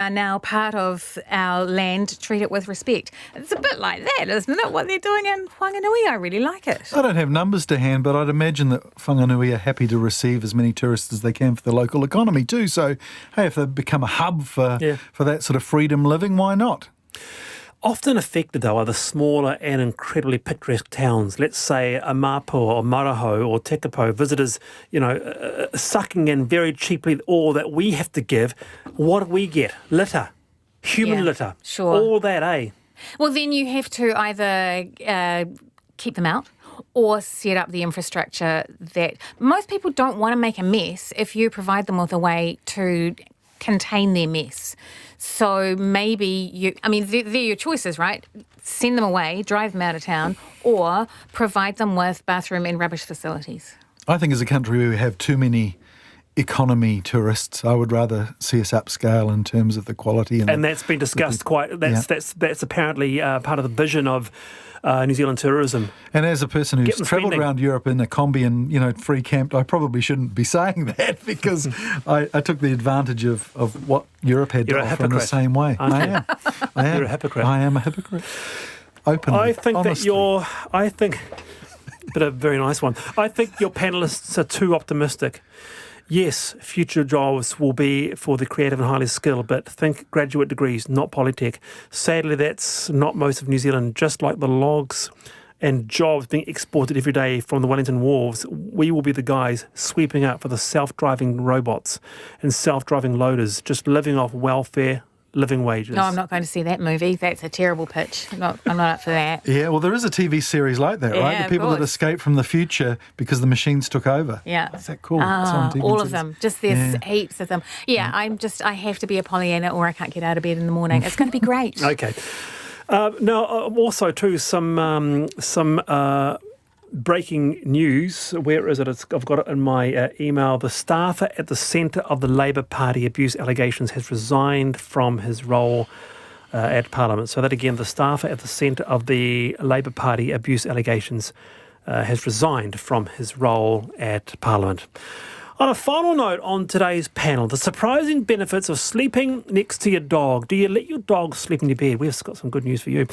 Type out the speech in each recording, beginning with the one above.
are now part of our land, treat it with respect. It's a bit like that, isn't it, what they're doing in Whanganui? I really like it. I don't have numbers to hand, but I'd imagine that Whanganui are happy to receive as many tourists as they can for the local economy too. So, hey, if they become a hub for that sort of freedom living, why not? Often affected, though, are the smaller and incredibly picturesque towns. Let's say Amapo or Maraho or Tekapo, visitors, sucking in very cheaply all that we have to give. What do we get? Litter. Human litter. Sure. All that, eh? Well, then you have to either keep them out or set up the infrastructure that most people don't want to make a mess if you provide them with a way to contain their mess. So maybe they're your choices, right? Send them away, drive them out of town, or provide them with bathroom and rubbish facilities. I think as a country we have too many economy tourists. I would rather see us upscale in terms of the quality. And that's been discussed quite. That's apparently part of the vision of New Zealand tourism. And as a person who's travelled around Europe in a combi and free camped, I probably shouldn't be saying that because I took the advantage of what Europe had to offer in the same way. I am. You're a hypocrite. I am a hypocrite. Openly, I think honestly. but a very nice one. I think your panellists are too optimistic. Yes, future jobs will be for the creative and highly skilled, but think graduate degrees, not Polytech. Sadly, that's not most of New Zealand. Just like the logs and jobs being exported every day from the Wellington wharves, we will be the guys sweeping up for the self-driving robots and self-driving loaders, just living off welfare, living wages. No, I'm not going to see that movie. That's a terrible pitch. I'm not up for that. Yeah, well, there is a TV series like that, right? The people that escape from the future because the machines took over. Yeah. Is that cool? All of them. Just there's heaps of them. Yeah, I have to be a Pollyanna or I can't get out of bed in the morning. It's going to be great. Okay. Now, also, too, some breaking news. Where is it? I've got it in my email. The staffer at the centre of the Labour Party abuse allegations has resigned from his role at Parliament. So that again, the staffer at the centre of the Labour Party abuse allegations has resigned from his role at Parliament. On a final note on today's panel, the surprising benefits of sleeping next to your dog. Do you let your dog sleep in your bed? We've got some good news for you.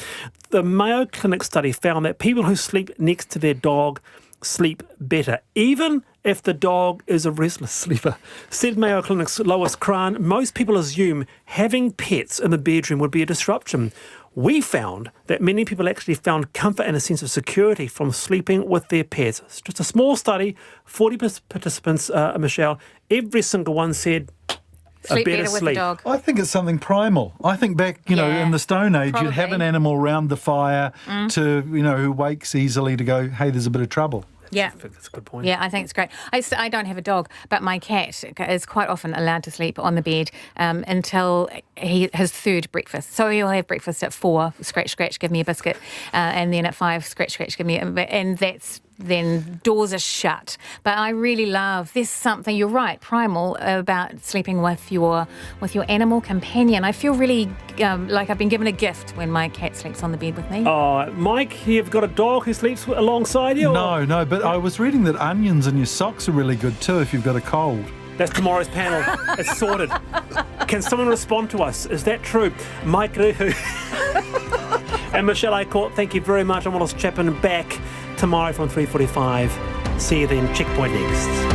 The Mayo Clinic study found that people who sleep next to their dog sleep better, even if the dog is a restless sleeper. Said Mayo Clinic's Lois Cran, most people assume having pets in the bedroom would be a disruption. We found that many people actually found comfort and a sense of security from sleeping with their pets. It's just a small study, 40 participants, Michelle. Every single one said sleep better with the dog. I think it's something primal. I think back, in the Stone Age, you'd have an animal round the fire who wakes easily to go, hey, there's a bit of trouble. Yeah. That's a good point. Yeah, I think it's great. I don't have a dog, but my cat is quite often allowed to sleep on the bed until his third breakfast. So he'll have breakfast at 4, scratch, scratch, give me a biscuit, and then at 5, scratch, scratch, give me and then doors are shut. But I really love, there's something, you're right, primal about sleeping with your animal companion. I feel really like I've been given a gift when my cat sleeps on the bed with me. Oh, Mike, you've got a dog who sleeps alongside you? No, but I was reading that onions in your socks are really good too if you've got a cold. That's tomorrow's panel. It's sorted. Can someone respond to us? Is that true? Mike Ruhu and Michelle Aycourt, thank you very much. I'm Wallace Chapman, back tomorrow from 3:45. See you then. Checkpoint next.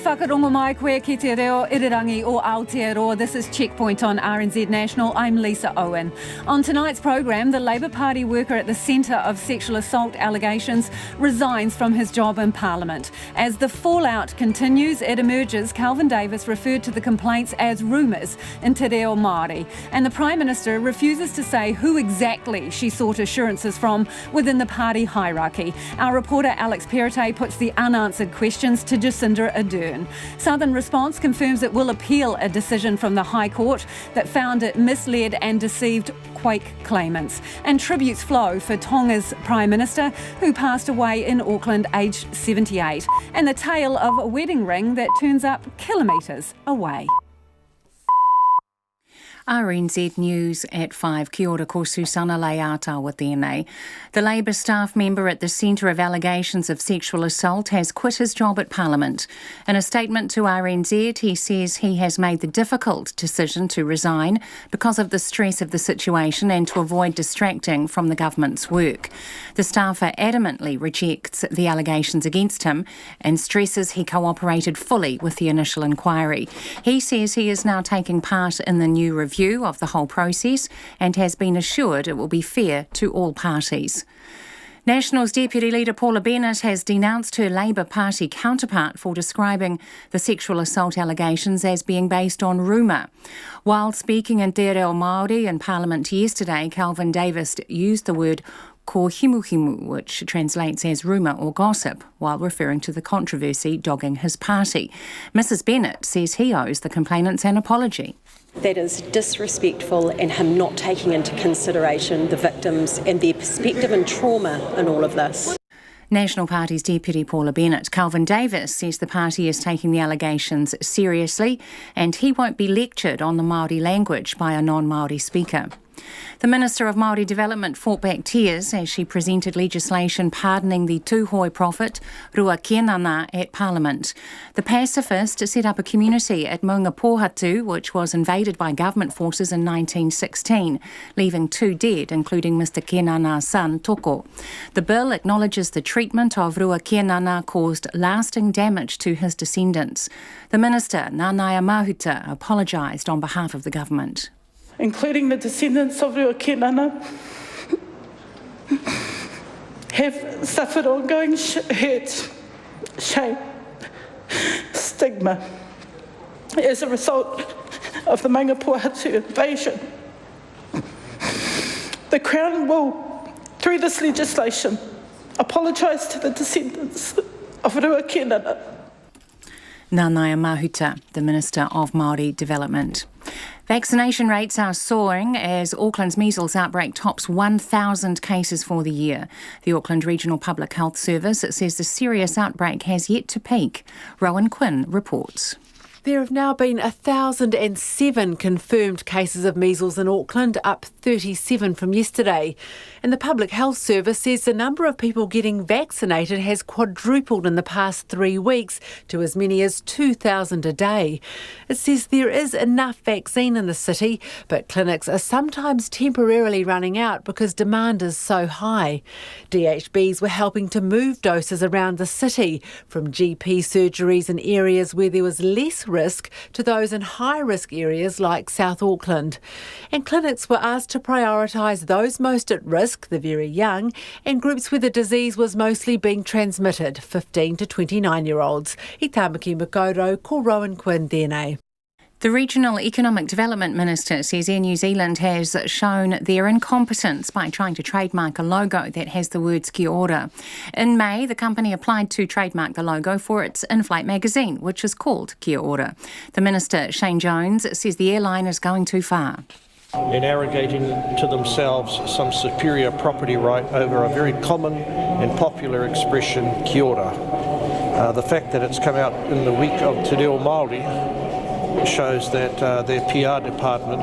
Whakarongo mai koe ki te reo irirangi o Aotearoa. This is Checkpoint on RNZ National. I'm Lisa Owen. On tonight's programme, the Labour Party worker at the centre of sexual assault allegations resigns from his job in Parliament. As the fallout continues, it emerges Kelvin Davis referred to the complaints as rumours in Te Reo Māori, and the Prime Minister refuses to say who exactly she sought assurances from within the party hierarchy. Our reporter Alex Perrottet puts the unanswered questions to Jacinda Ardern. Southern Response confirms it will appeal a decision from the High Court that found it misled and deceived quake claimants. And tributes flow for Tonga's Prime Minister, who passed away in Auckland aged 78. And the tale of a wedding ring that turns up kilometres away. RNZ News at 5. Kia ora, ko Susana Leata tēnei. The Labour staff member at the centre of allegations of sexual assault has quit his job at Parliament. In a statement to RNZ, he says he has made the difficult decision to resign because of the stress of the situation and to avoid distracting from the government's work. The staffer adamantly rejects the allegations against him and stresses he cooperated fully with the initial inquiry. He says he is now taking part in the new review of the whole process and has been assured it will be fair to all parties. Nationals Deputy Leader Paula Bennett has denounced her Labour Party counterpart for describing the sexual assault allegations as being based on rumour. While speaking in Te Reo Māori in Parliament yesterday, Kelvin Davis used the word ko himuhimu, which translates as rumour or gossip, while referring to the controversy dogging his party. Mrs Bennett says he owes the complainants an apology. That is disrespectful and him not taking into consideration the victims and their perspective and trauma in all of this. National Party's Deputy Paula Bennett. Kelvin Davis says the party is taking the allegations seriously and he won't be lectured on the Māori language by a non-Māori speaker. The Minister of Māori Development fought back tears as she presented legislation pardoning the Tūhoe prophet Rua Kenana at Parliament. The pacifist set up a community at Maunga Pohatu, which was invaded by government forces in 1916, leaving 2 dead, including Mr Kenana's son, Toko. The bill acknowledges the treatment of Rua Kenana caused lasting damage to his descendants. The Minister, Nanaia Mahuta, apologised on behalf of the government. Including the descendants of Rua Kenana, have suffered ongoing hurt, shame, stigma as a result of the Maunga Pohatu invasion. The Crown will, through this legislation, apologise to the descendants of Rua Kenana. Nanaia Mahuta, the Minister of Māori Development. Vaccination rates are soaring as Auckland's measles outbreak tops 1,000 cases for the year. The Auckland Regional Public Health Service says the serious outbreak has yet to peak. Rowan Quinn reports. There have now been 1,007 confirmed cases of measles in Auckland, up 37 from yesterday. And the Public Health Service says the number of people getting vaccinated has quadrupled in the past 3 weeks to as many as 2,000 a day. It says there is enough vaccine in the city, but clinics are sometimes temporarily running out because demand is so high. DHBs were helping to move doses around the city from GP surgeries in areas where there was less risk to those in high-risk areas like South Auckland. And clinics were asked to prioritise those most at risk, the very young, and groups where the disease was mostly being transmitted, 15 to 29-year-olds. I Tāmaki Makaurau, ko Rowan Quinn tēnei. The Regional Economic Development Minister says Air New Zealand has shown their incompetence by trying to trademark a logo that has the words Kia ora. In May, the company applied to trademark the logo for its in-flight magazine, which is called Kia ora. The Minister, Shane Jones, says the airline is going too far. In arrogating to themselves some superior property right over a very common and popular expression, Kia ora. The fact that it's come out in the week of Te Reo Māori shows that their PR department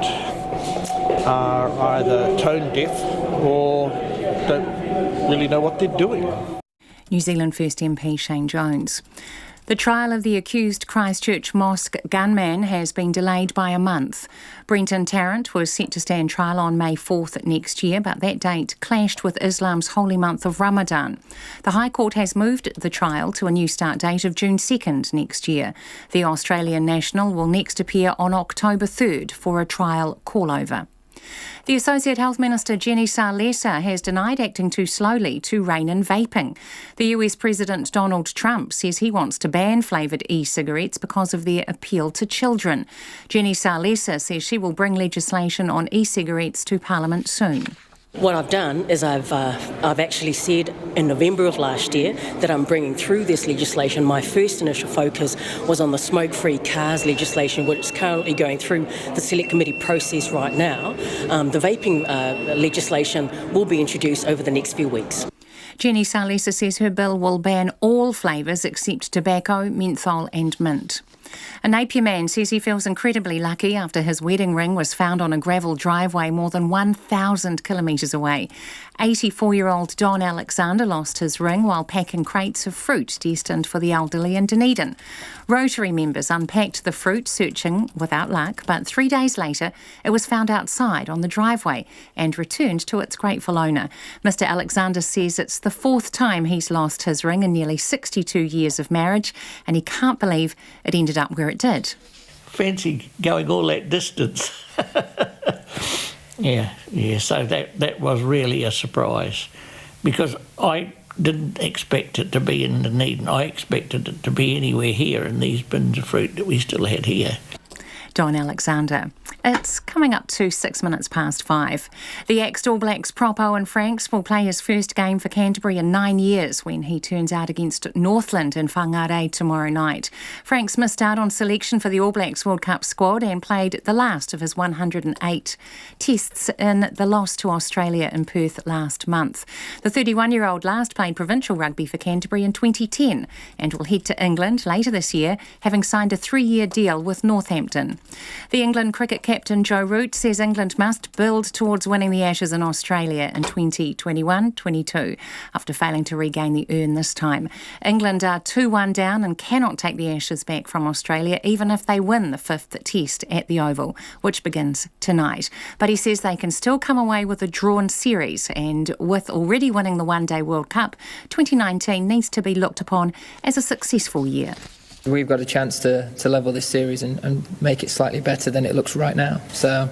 are either tone deaf or don't really know what they're doing. New Zealand First MP Shane Jones. The trial of the accused Christchurch Mosque gunman has been delayed by a month. Brenton Tarrant was set to stand trial on May 4th next year, but that date clashed with Islam's holy month of Ramadan. The High Court has moved the trial to a new start date of June 2nd next year. The Australian national will next appear on October 3rd for a trial call-over. The Associate Health Minister Jenny Salesa has denied acting too slowly to rein in vaping. The US President Donald Trump says he wants to ban flavoured e-cigarettes because of their appeal to children. Jenny Salesa says she will bring legislation on e-cigarettes to Parliament soon. What I've done is I've actually said in November of last year that I'm bringing through this legislation. My first initial focus was on the smoke-free cars legislation, which is currently going through the Select Committee process right now. The vaping legislation will be introduced over the next few weeks. Jenny Salesa says her bill will ban all flavours except tobacco, menthol and mint. A Napier man says he feels incredibly lucky after his wedding ring was found on a gravel driveway more than 1,000 kilometres away. 84-year-old Don Alexander lost his ring while packing crates of fruit destined for the elderly in Dunedin. Rotary members unpacked the fruit, searching without luck, but 3 days later it was found outside on the driveway and returned to its grateful owner. Mr. Alexander says it's the 4th time he's lost his ring in nearly 62 years of marriage, and he can't believe it ended up where it did. Fancy going all that distance. Yeah, so that was really a surprise, because I didn't expect it to be in Dunedin. I expected it to be anywhere here in these bins of fruit that we still had here. Don Alexander. It's coming up to 6 minutes past 5. The axed All Blacks prop Owen Franks will play his first game for Canterbury in 9 years when he turns out against Northland in Whangarei tomorrow night. Franks missed out on selection for the All Blacks World Cup squad and played the last of his 108 tests in the loss to Australia in Perth last month. The 31-year-old last played provincial rugby for Canterbury in 2010 and will head to England later this year, having signed a 3-year deal with Northampton. The England cricket captain Joe Root says England must build towards winning the Ashes in Australia in 2021-22 after failing to regain the urn this time. England are 2-1 down and cannot take the Ashes back from Australia even if they win the 5th test at the Oval, which begins tonight. But he says they can still come away with a drawn series, and with already winning the One-Day World Cup, 2019 needs to be looked upon as a successful year. We've got a chance to level this series and make it slightly better than it looks right now. So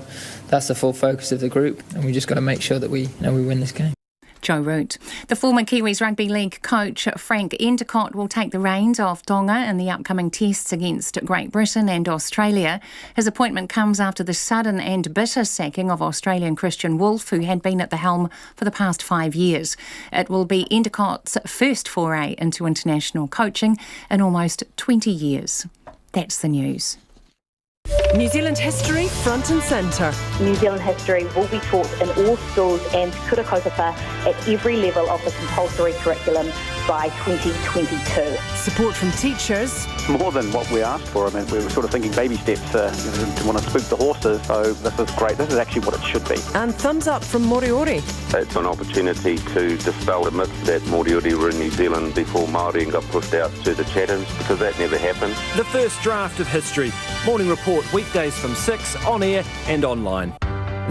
that's the full focus of the group, and we just got to make sure that we win this game. Joe Root. The former Kiwis Rugby League coach Frank Endicott will take the reins of Tonga in the upcoming tests against Great Britain and Australia. His appointment comes after the sudden and bitter sacking of Australian Christian Wolf, who had been at the helm for the past 5 years. It will be Endicott's first foray into international coaching in almost 20 years. That's the news. New Zealand history front and centre. New Zealand history will be taught in all schools and kura kaupapa at every level of the compulsory curriculum by 2022. Support from teachers. More than what we asked for. I mean, we were sort of thinking baby steps to want to spook the horses, so this is great. This is actually what it should be. And thumbs up from Moriori. It's an opportunity to dispel the myth that Moriori were in New Zealand before Māori and got pushed out to the Chathams, because that never happened. The first draft of history. Morning Report weekdays from 6 on air and online.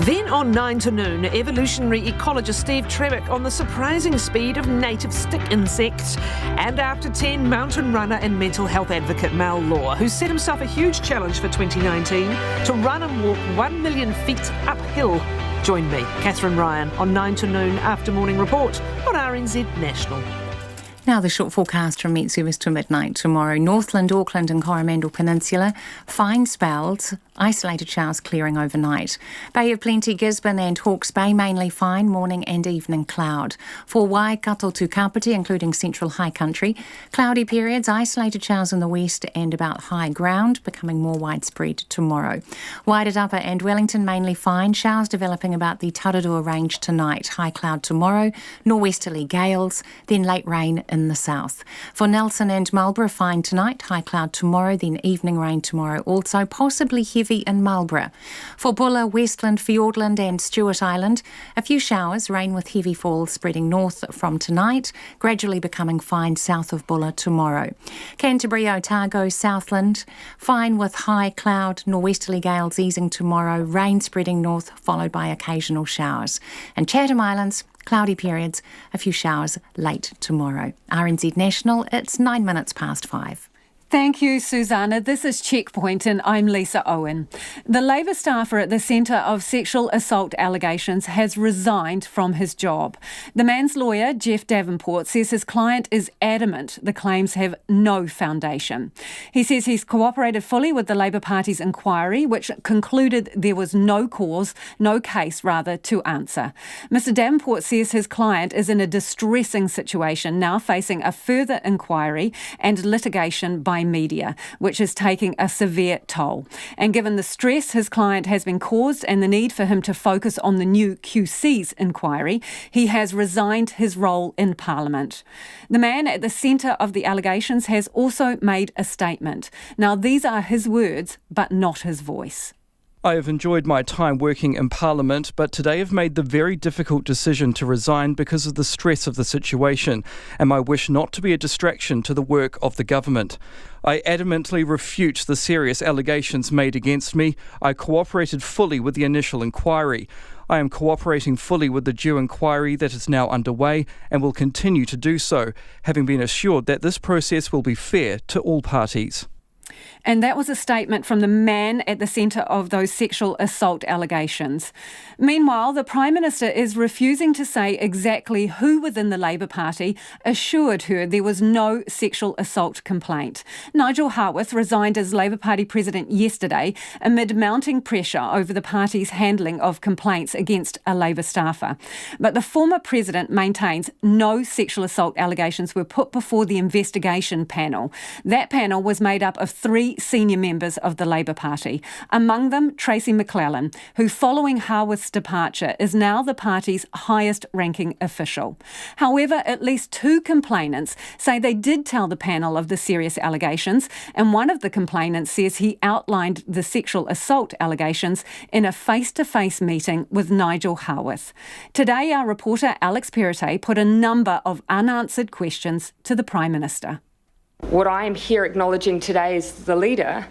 Then on 9 to noon, evolutionary ecologist Steve Trebick on the surprising speed of native stick insects. And after 10, mountain runner and mental health advocate Mal Law, who set himself a huge challenge for 2019 to run and walk 1 million feet uphill. Join me, Catherine Ryan, on 9 to noon after Morning Report on RNZ National. Now the short forecast from Met Service to midnight tomorrow. Northland, Auckland and Coromandel Peninsula, fine spells, isolated showers clearing overnight. Bay of Plenty, Gisborne and Hawke's Bay mainly fine, morning and evening cloud. For Waikato to Kapiti, including central high country, cloudy periods, isolated showers in the west and about high ground, becoming more widespread tomorrow. Waitatapa and Wellington mainly fine, showers developing about the Taradua range tonight. High cloud tomorrow, norwesterly gales, then late rain in the south. For Nelson and Marlborough, fine tonight, high cloud tomorrow, then evening rain tomorrow, also possibly heavy in Marlborough. For Bulla, Westland, Fiordland and Stewart Island, a few showers, rain with heavy falls spreading north from tonight, gradually becoming fine south of Bulla tomorrow. Canterbury, Otago, Southland, fine with high cloud, norwesterly gales easing tomorrow, rain spreading north, followed by occasional showers. And Chatham Islands, cloudy periods, a few showers late tomorrow. RNZ National, it's 9 minutes past 5. Thank you, Susanna. This is Checkpoint and I'm Lisa Owen. The Labour staffer at the Centre of Sexual Assault Allegations has resigned from his job. The man's lawyer, Jeff Davenport, says his client is adamant the claims have no foundation. He says he's cooperated fully with the Labour Party's inquiry, which concluded there was no case to answer. Mr Davenport says his client is in a distressing situation, now facing a further inquiry and litigation by by media, which is taking a severe toll. And given the stress his client has been caused and the need for him to focus on the new QC's inquiry, he has resigned his role in Parliament. The man at the centre of the allegations has also made a statement. Now, these are his words, but not his voice. I have enjoyed my time working in Parliament, but today I've made the very difficult decision to resign because of the stress of the situation and my wish not to be a distraction to the work of the government. I adamantly refute the serious allegations made against me. I cooperated fully with the initial inquiry. I am cooperating fully with the due inquiry that is now underway and will continue to do so, having been assured that this process will be fair to all parties. And that was a statement from the man at the centre of those sexual assault allegations. Meanwhile, the Prime Minister is refusing to say exactly who within the Labour Party assured her there was no sexual assault complaint. Nigel Harwood resigned as Labour Party President yesterday amid mounting pressure over the party's handling of complaints against a Labour staffer. But the former President maintains no sexual assault allegations were put before the investigation panel. That panel was made up of 3 senior members of the Labour Party, among them Tracy McClellan, who following Harwood's departure is now the party's highest ranking official. However, at least 2 complainants say they did tell the panel of the serious allegations, and one of the complainants says he outlined the sexual assault allegations in a face-to-face meeting with Nigel Harwood. Today, our reporter Alex Perrottet put a number of unanswered questions to the Prime Minister. What I am here acknowledging today as the leader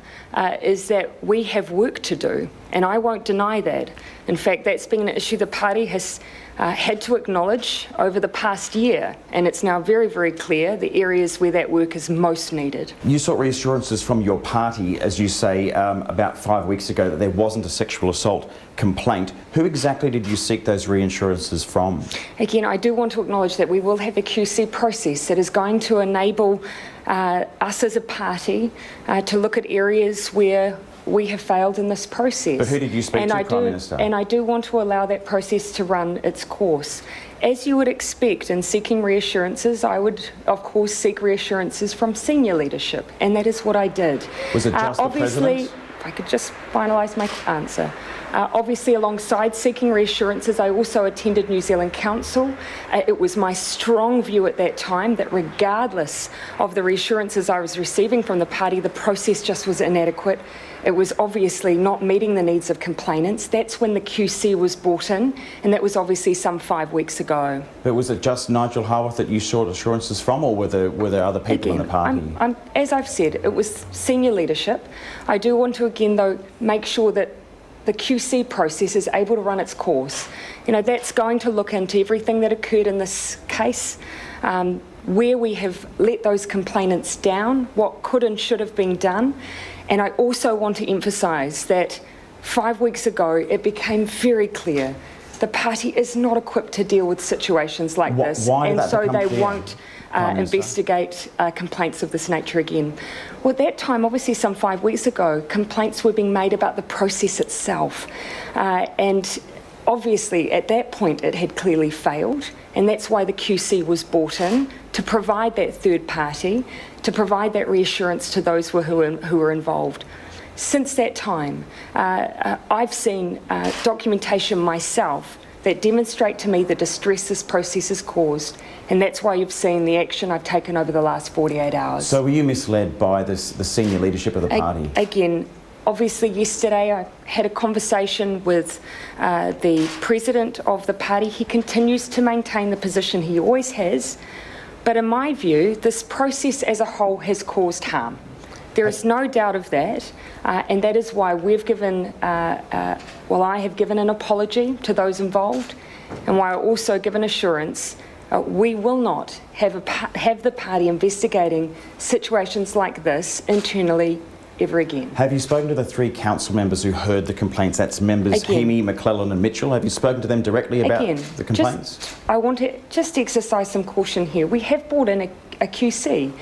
is that we have work to do, and I won't deny that. In fact, that's been an issue the party has had to acknowledge over the past year, and it's now very, very clear the areas where that work is most needed. You sought reassurances from your party, as you say, about 5 weeks ago that there wasn't a sexual assault complaint. Who exactly did you seek those reassurances from? Again, I do want to acknowledge that we will have a QC process that is going to enable us as a party to look at areas where we have failed in this process. But who did you speak to, Prime Minister? And I do want to allow that process to run its course. As you would expect in seeking reassurances, I would, of course, seek reassurances from senior leadership, and that is what I did. Was it just the President? If I could just finalise my answer. Obviously, alongside seeking reassurances, I also attended New Zealand Council. It was my strong view at that time that regardless of the reassurances I was receiving from the party, the process just was inadequate. It was obviously not meeting the needs of complainants. That's when the QC was brought in, and that was obviously some 5 weeks ago. But was it just Nigel Harwood that you sought assurances from, or were there other people in the party? As I've said, it was senior leadership. I do want to again, though, make sure that the QC process is able to run its course. You know, that's going to look into everything that occurred in this case, where we have let those complainants down, what could and should have been done. And I also want to emphasise that 5 weeks ago it became very clear the party is not equipped to deal with situations like this, and so they won't investigate complaints of this nature again. Well, at that time, obviously some 5 weeks ago, complaints were being made about the process itself, and obviously at that point it had clearly failed, and that's why the QC was brought in to provide that third party, to provide that reassurance to those who were involved. Since that time, I've seen documentation myself that demonstrate to me the distress this process has caused, and that's why you've seen the action I've taken over the last 48 hours. So were you misled by the senior leadership of the party? Again, obviously yesterday I had a conversation with the president of the party. He continues to maintain the position he always has, but in my view, this process as a whole has caused harm. There is no doubt of that, and that is why we've given, I have given an apology to those involved, and why I also given assurance we will not have the party investigating situations like this internally ever again. Have you spoken to the 3 council members who heard the complaints? That's members Heaney, McClellan and Mitchell. Have you spoken to them directly about the complaints? I want to just exercise some caution here. We have brought in a QC.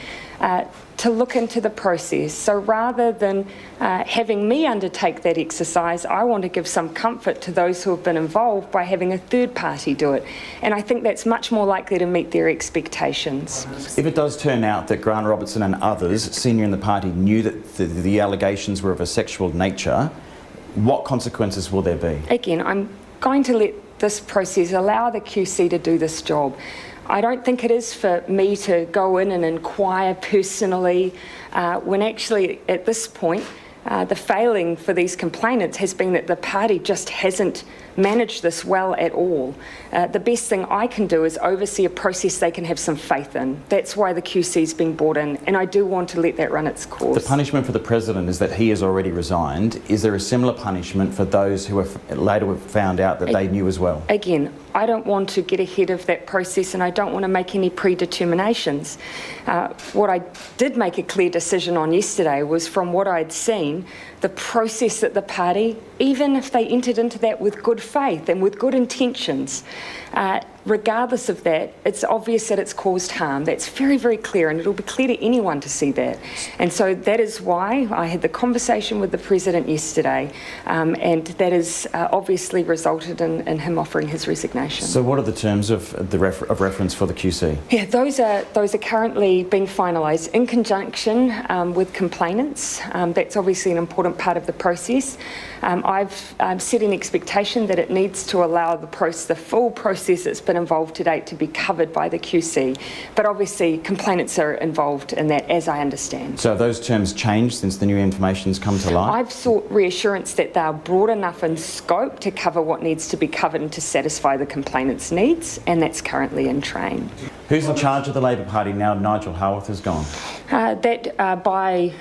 to look into the process. So rather than having me undertake that exercise, I want to give some comfort to those who have been involved by having a third party do it. And I think that's much more likely to meet their expectations. If it does turn out that Grant Robertson and others, senior in the party, knew that the allegations were of a sexual nature, what consequences will there be? Again, I'm going to let this process allow the QC to do this job. I don't think it is for me to go in and inquire personally when actually at this point the failing for these complainants has been that the party just hasn't managed this well at all. The best thing I can do is oversee a process they can have some faith in. That's why the QC's been brought in, and I do want to let that run its course. The punishment for the President is that he has already resigned. Is there a similar punishment for those who have later found out that they knew as well? Again, I don't want to get ahead of that process, and I don't want to make any predeterminations. What I did make a clear decision on yesterday was, from what I'd seen, the process that the party, even if they entered into that with good faith and with good intentions, regardless of that, it's obvious that it's caused harm. That's very, very clear, and it'll be clear to anyone to see that. And so that is why I had the conversation with the President yesterday, and that has obviously resulted in him offering his resignation. So what are the terms of reference for the QC? Yeah, those are currently being finalised in conjunction with complainants. That's obviously an important part of the process. I've set an expectation that it needs to allow the full process that's been involved to date to be covered by the QC. But obviously complainants are involved in that, as I understand. So have those terms changed since the new information's come to light? I've sought reassurance that they're broad enough in scope to cover what needs to be covered and to satisfy the complainant's needs, and that's currently in train. Who's in charge of the Labor Party now Nigel Howarth has gone? That by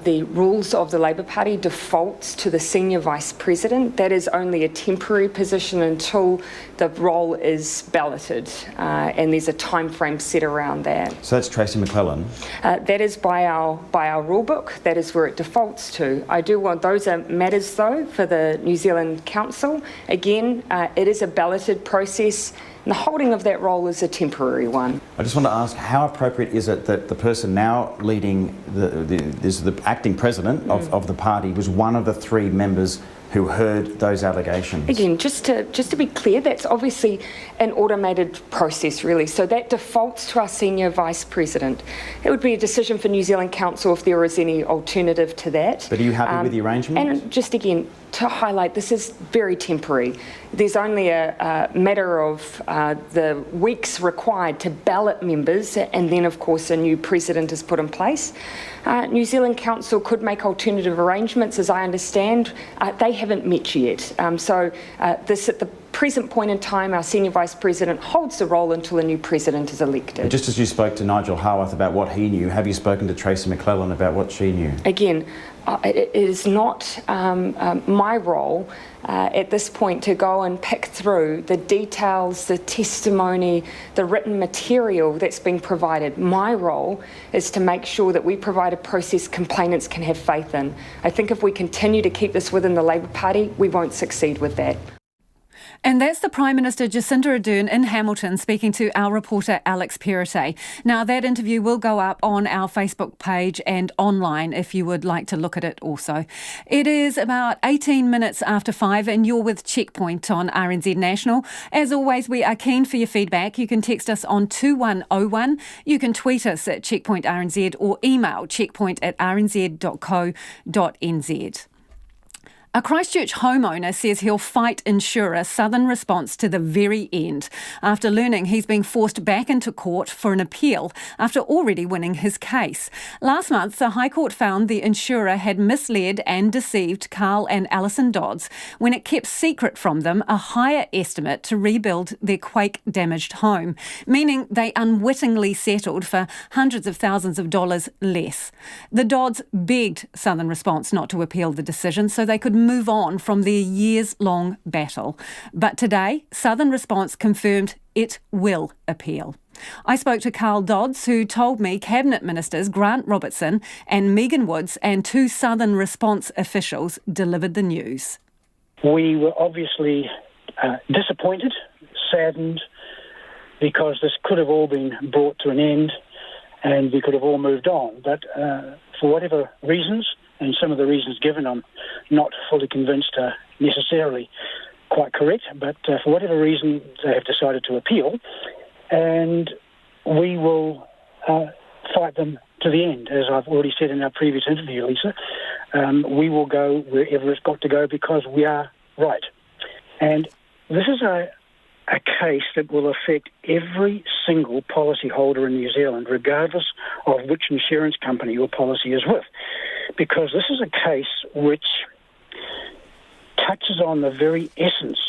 the rules of the Labor Party defaults to the Senior Vice President. That is only a temporary position until the role is balloted, and there's a time frame set around that. So that's Tracy McClellan? That is by our rule book. That is where it defaults to. I do want, those are matters though for the New Zealand Council. Again, it is a balloted process. And the holding of that role is a temporary one. I just want to ask, how appropriate is it that the person now leading the acting president of the party was one of the three members who heard those allegations? Again, just to be clear, that's obviously an automated process, really. So that defaults to our Senior Vice President. It would be a decision for New Zealand Council if there was any alternative to that. But are you happy with the arrangement? And just again, to highlight, this is very temporary. There's only a matter of the weeks required to ballot members, and then of course a new president is put in place. New Zealand Council could make alternative arrangements, as I understand. They haven't met yet. So this, at the present point in time, our Senior Vice President holds the role until a new president is elected. Just as you spoke to Nigel Howarth about what he knew, have you spoken to Tracy McClellan about what she knew? Again, it is not my role at this point to go and pick through the details, the testimony, the written material that's being provided. My role is to make sure that we provide a process complainants can have faith in. I think if we continue to keep this within the Labor Party, we won't succeed with that. And that's the Prime Minister Jacinda Ardern in Hamilton speaking to our reporter Alex Perrottet. Now, that interview will go up on our Facebook page and online if you would like to look at it also. It is about 18 minutes after 5 and you're with Checkpoint on RNZ National. As always, we are keen for your feedback. You can text us on 2101. You can tweet us at Checkpoint RNZ or email checkpoint@rnz.co.nz. A Christchurch homeowner says he'll fight insurer Southern Response to the very end after learning he's being forced back into court for an appeal after already winning his case. Last month, the High Court found the insurer had misled and deceived Carl and Alison Dodds when it kept secret from them a higher estimate to rebuild their quake-damaged home, meaning they unwittingly settled for hundreds of thousands of dollars less. The Dodds begged Southern Response not to appeal the decision so they could move on from their years-long battle. But today, Southern Response confirmed it will appeal. I spoke to Carl Dodds, who told me Cabinet Ministers Grant Robertson and Megan Woods and two Southern Response officials delivered the news. We were obviously disappointed, saddened, because this could have all been brought to an end and we could have all moved on. But for whatever reasons, and some of the reasons given I'm not fully convinced are necessarily quite correct, but for whatever reason they have decided to appeal, and we will fight them to the end. As I've already said in our previous interview, Lisa, we will go wherever it's got to go because we are right. And this is a case that will affect every single policyholder in New Zealand, regardless of which insurance company your policy is with, because this is a case which touches on the very essence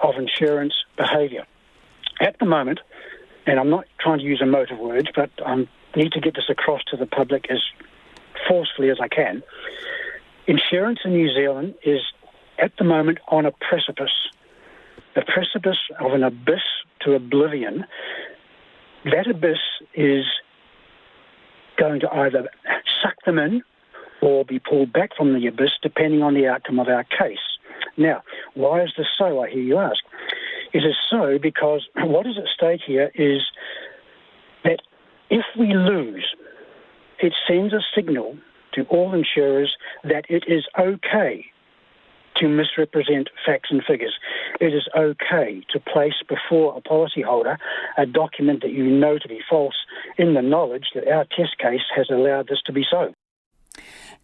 of insurance behaviour. At the moment, and I'm not trying to use emotive words, but I need to get this across to the public as forcefully as I can, insurance in New Zealand is at the moment on a precipice of an abyss to oblivion. That abyss is going to either suck them in or be pulled back from the abyss depending on the outcome of our case. Now, why is this so, I hear you ask? It is so because what is at stake here is that if we lose, it sends a signal to all insurers that it is okay to misrepresent facts and figures. It is okay to place before a policyholder a document that you know to be false in the knowledge that our test case has allowed this to be so.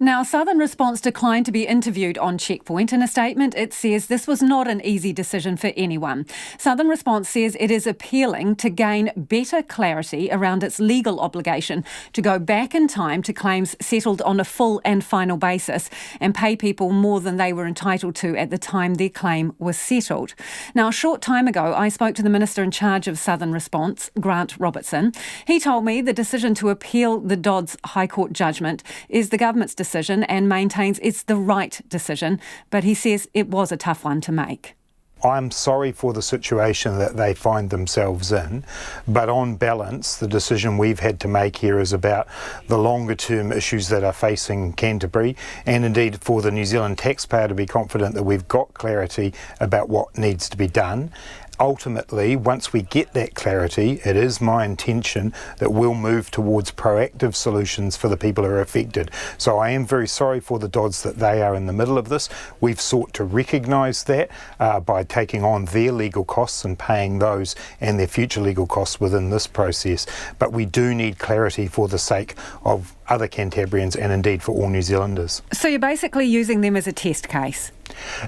Now, Southern Response declined to be interviewed on Checkpoint. In a statement, it says this was not an easy decision for anyone. Southern Response says it is appealing to gain better clarity around its legal obligation to go back in time to claims settled on a full and final basis and pay people more than they were entitled to at the time their claim was settled. Now, a short time ago, I spoke to the Minister in charge of Southern Response, Grant Robertson. He told me the decision to appeal the Dodds High Court judgment is the government's decision and maintains it's the right decision, but he says it was a tough one to make. I'm sorry for the situation that they find themselves in, but on balance, the decision we've had to make here is about the longer term issues that are facing Canterbury, and indeed for the New Zealand taxpayer to be confident that we've got clarity about what needs to be done. Ultimately, once we get that clarity, it is my intention that we'll move towards proactive solutions for the people who are affected. So I am very sorry for the Dodds that they are in the middle of this. We've sought to recognise that by taking on their legal costs and paying those and their future legal costs within this process. But we do need clarity for the sake of other Cantabrians and indeed for all New Zealanders. So you're basically using them as a test case?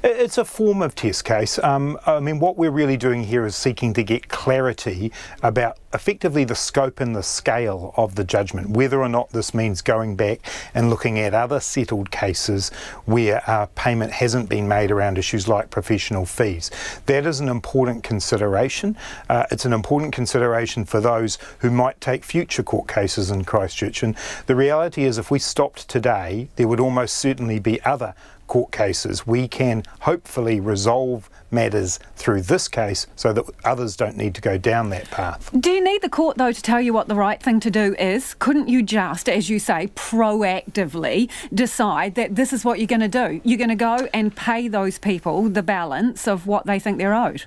It's a form of test case. I mean, what we're really doing here is seeking to get clarity about effectively the scope and the scale of the judgment, whether or not this means going back and looking at other settled cases where payment hasn't been made around issues like professional fees. That is an important consideration. It's an important consideration for those who might take future court cases in Christchurch. And the reality is, if we stopped today, there would almost certainly be other court cases. We can hopefully resolve matters through this case so that others don't need to go down that path. Do you need the court, though, to tell you what the right thing to do is? Couldn't you just, as you say, proactively decide that this is what you're going to do? You're going to go and pay those people the balance of what they think they're owed?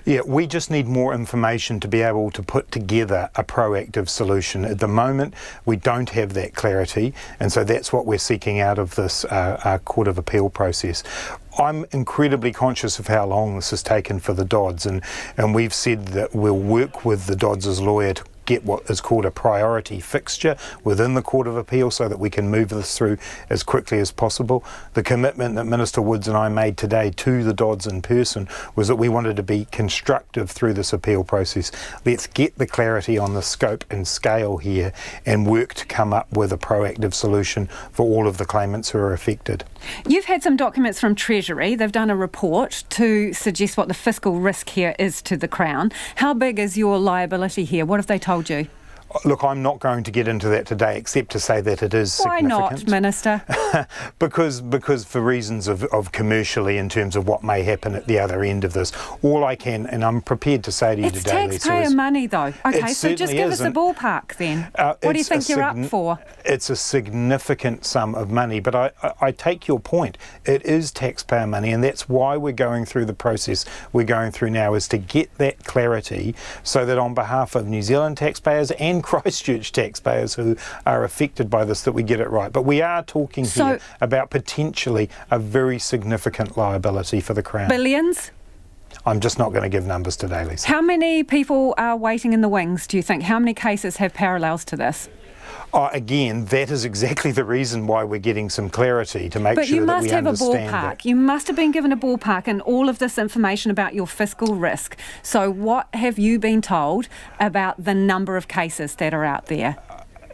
Yeah, we just need more information to be able to put together a proactive solution. At the moment, we don't have that clarity, and so that's what we're seeking out of this Court of Appeal process. I'm incredibly conscious of how long this has taken for the Dodds, and we've said that we'll work with the Dodds' lawyer to get what is called a priority fixture within the Court of Appeal so that we can move this through as quickly as possible. The commitment that Minister Woods and I made today to the Dodds in person was that we wanted to be constructive through this appeal process. Let's get the clarity on the scope and scale here and work to come up with a proactive solution for all of the claimants who are affected. You've had some documents from Treasury. They've done a report to suggest what the fiscal risk here is to the Crown. How big is your liability here? What have they told you? Look, I'm not going to get into that today except to say that it is significant. Why not, Minister? because for reasons of commercially in terms of what may happen at the other end of this. All I can, and I'm prepared to say to you it's today, Lisa, it's taxpayer money though. Okay, so just give us a ballpark then. What do you think you're up for? It's a significant sum of money, but I take your point. It is taxpayer money, and that's why we're going through the process we're going through now, is to get that clarity so that on behalf of New Zealand taxpayers and even Christchurch taxpayers who are affected by this, that we get it right. But we are talking here about potentially a very significant liability for the Crown. Billions? I'm just not going to give numbers today, Lisa. How many people are waiting in the wings, do you think? How many cases have parallels to this? Again, that is exactly the reason why we're getting some clarity, to make but sure that we understand. But you must have a ballpark. You must have been given a ballpark and all of this information about your fiscal risk. So what have you been told about the number of cases that are out there?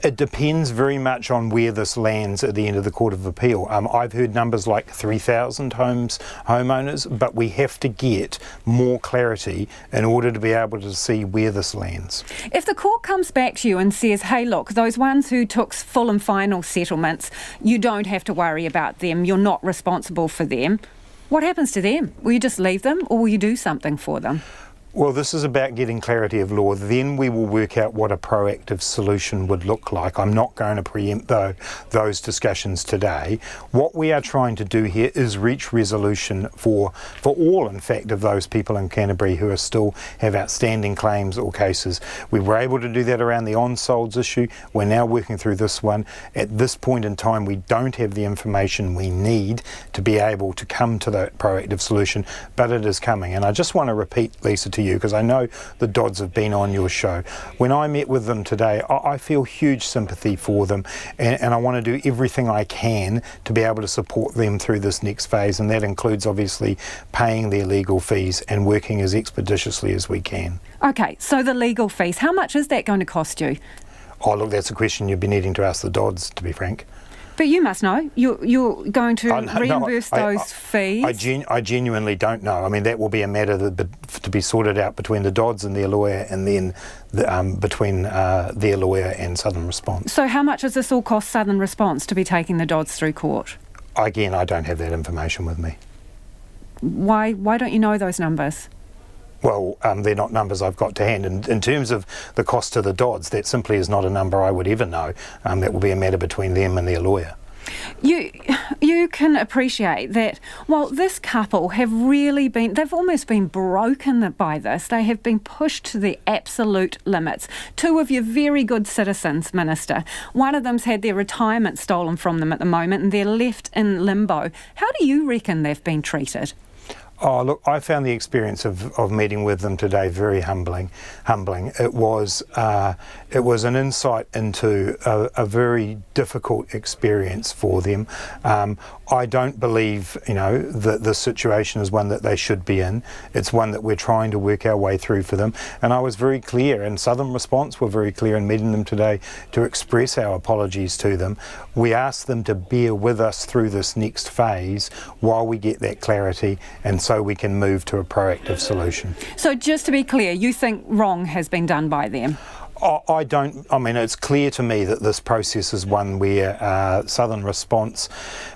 It depends very much on where this lands at the end of the Court of Appeal. I've heard numbers like 3,000 homeowners, but we have to get more clarity in order to be able to see where this lands. If the court comes back to you and says, hey, look, those ones who took full and final settlements, you don't have to worry about them, you're not responsible for them, what happens to them? Will you just leave them or will you do something for them? Well, this is about getting clarity of law. Then we will work out what a proactive solution would look like. I'm not going to preempt those discussions today. What we are trying to do here is reach resolution for all, in fact, of those people in Canterbury who are still have outstanding claims or cases. We were able to do that around the on-solds issue. We're now working through this one. At this point in time, we don't have the information we need to be able to come to that proactive solution, but it is coming. And I just want to repeat, Lisa, to you, because I know the Dodds have been on your show. When I met with them today, I feel huge sympathy for them, and I want to do everything I can to be able to support them through this next phase, and that includes obviously paying their legal fees and working as expeditiously as we can. Okay, so the legal fees, how much is that going to cost you? Oh, look, that's a question you've been needing to ask the Dodds, to be frank. But you must know. You're going to reimburse those fees? I genuinely don't know. I mean, that will be a matter to be sorted out between the Dodds and their lawyer, and then between their lawyer and Southern Response. So how much does this all cost Southern Response to be taking the Dodds through court? Again, I don't have that information with me. Why don't you know those numbers? Well, they're not numbers I've got to hand. And in terms of the cost to the Dodds, that simply is not a number I would ever know. That will be a matter between them and their lawyer. You can appreciate that while this couple have really been, they've almost been broken by this. They have been pushed to the absolute limits. Two of your very good citizens, Minister. One of them's had their retirement stolen from them at the moment and they're left in limbo. How do you reckon they've been treated? Oh, look, I found the experience of meeting with them today very humbling. It was an insight into a very difficult experience for them. I don't believe, that the situation is one that they should be in. It's one that we're trying to work our way through for them. And I was very clear, and Southern Response were very clear in meeting them today to express our apologies to them. We asked them to bear with us through this next phase while we get that clarity, and so we can move to a proactive solution. So just to be clear, you think wrong has been done by them? I don't. I mean, it's clear to me that this process is one where Southern Response,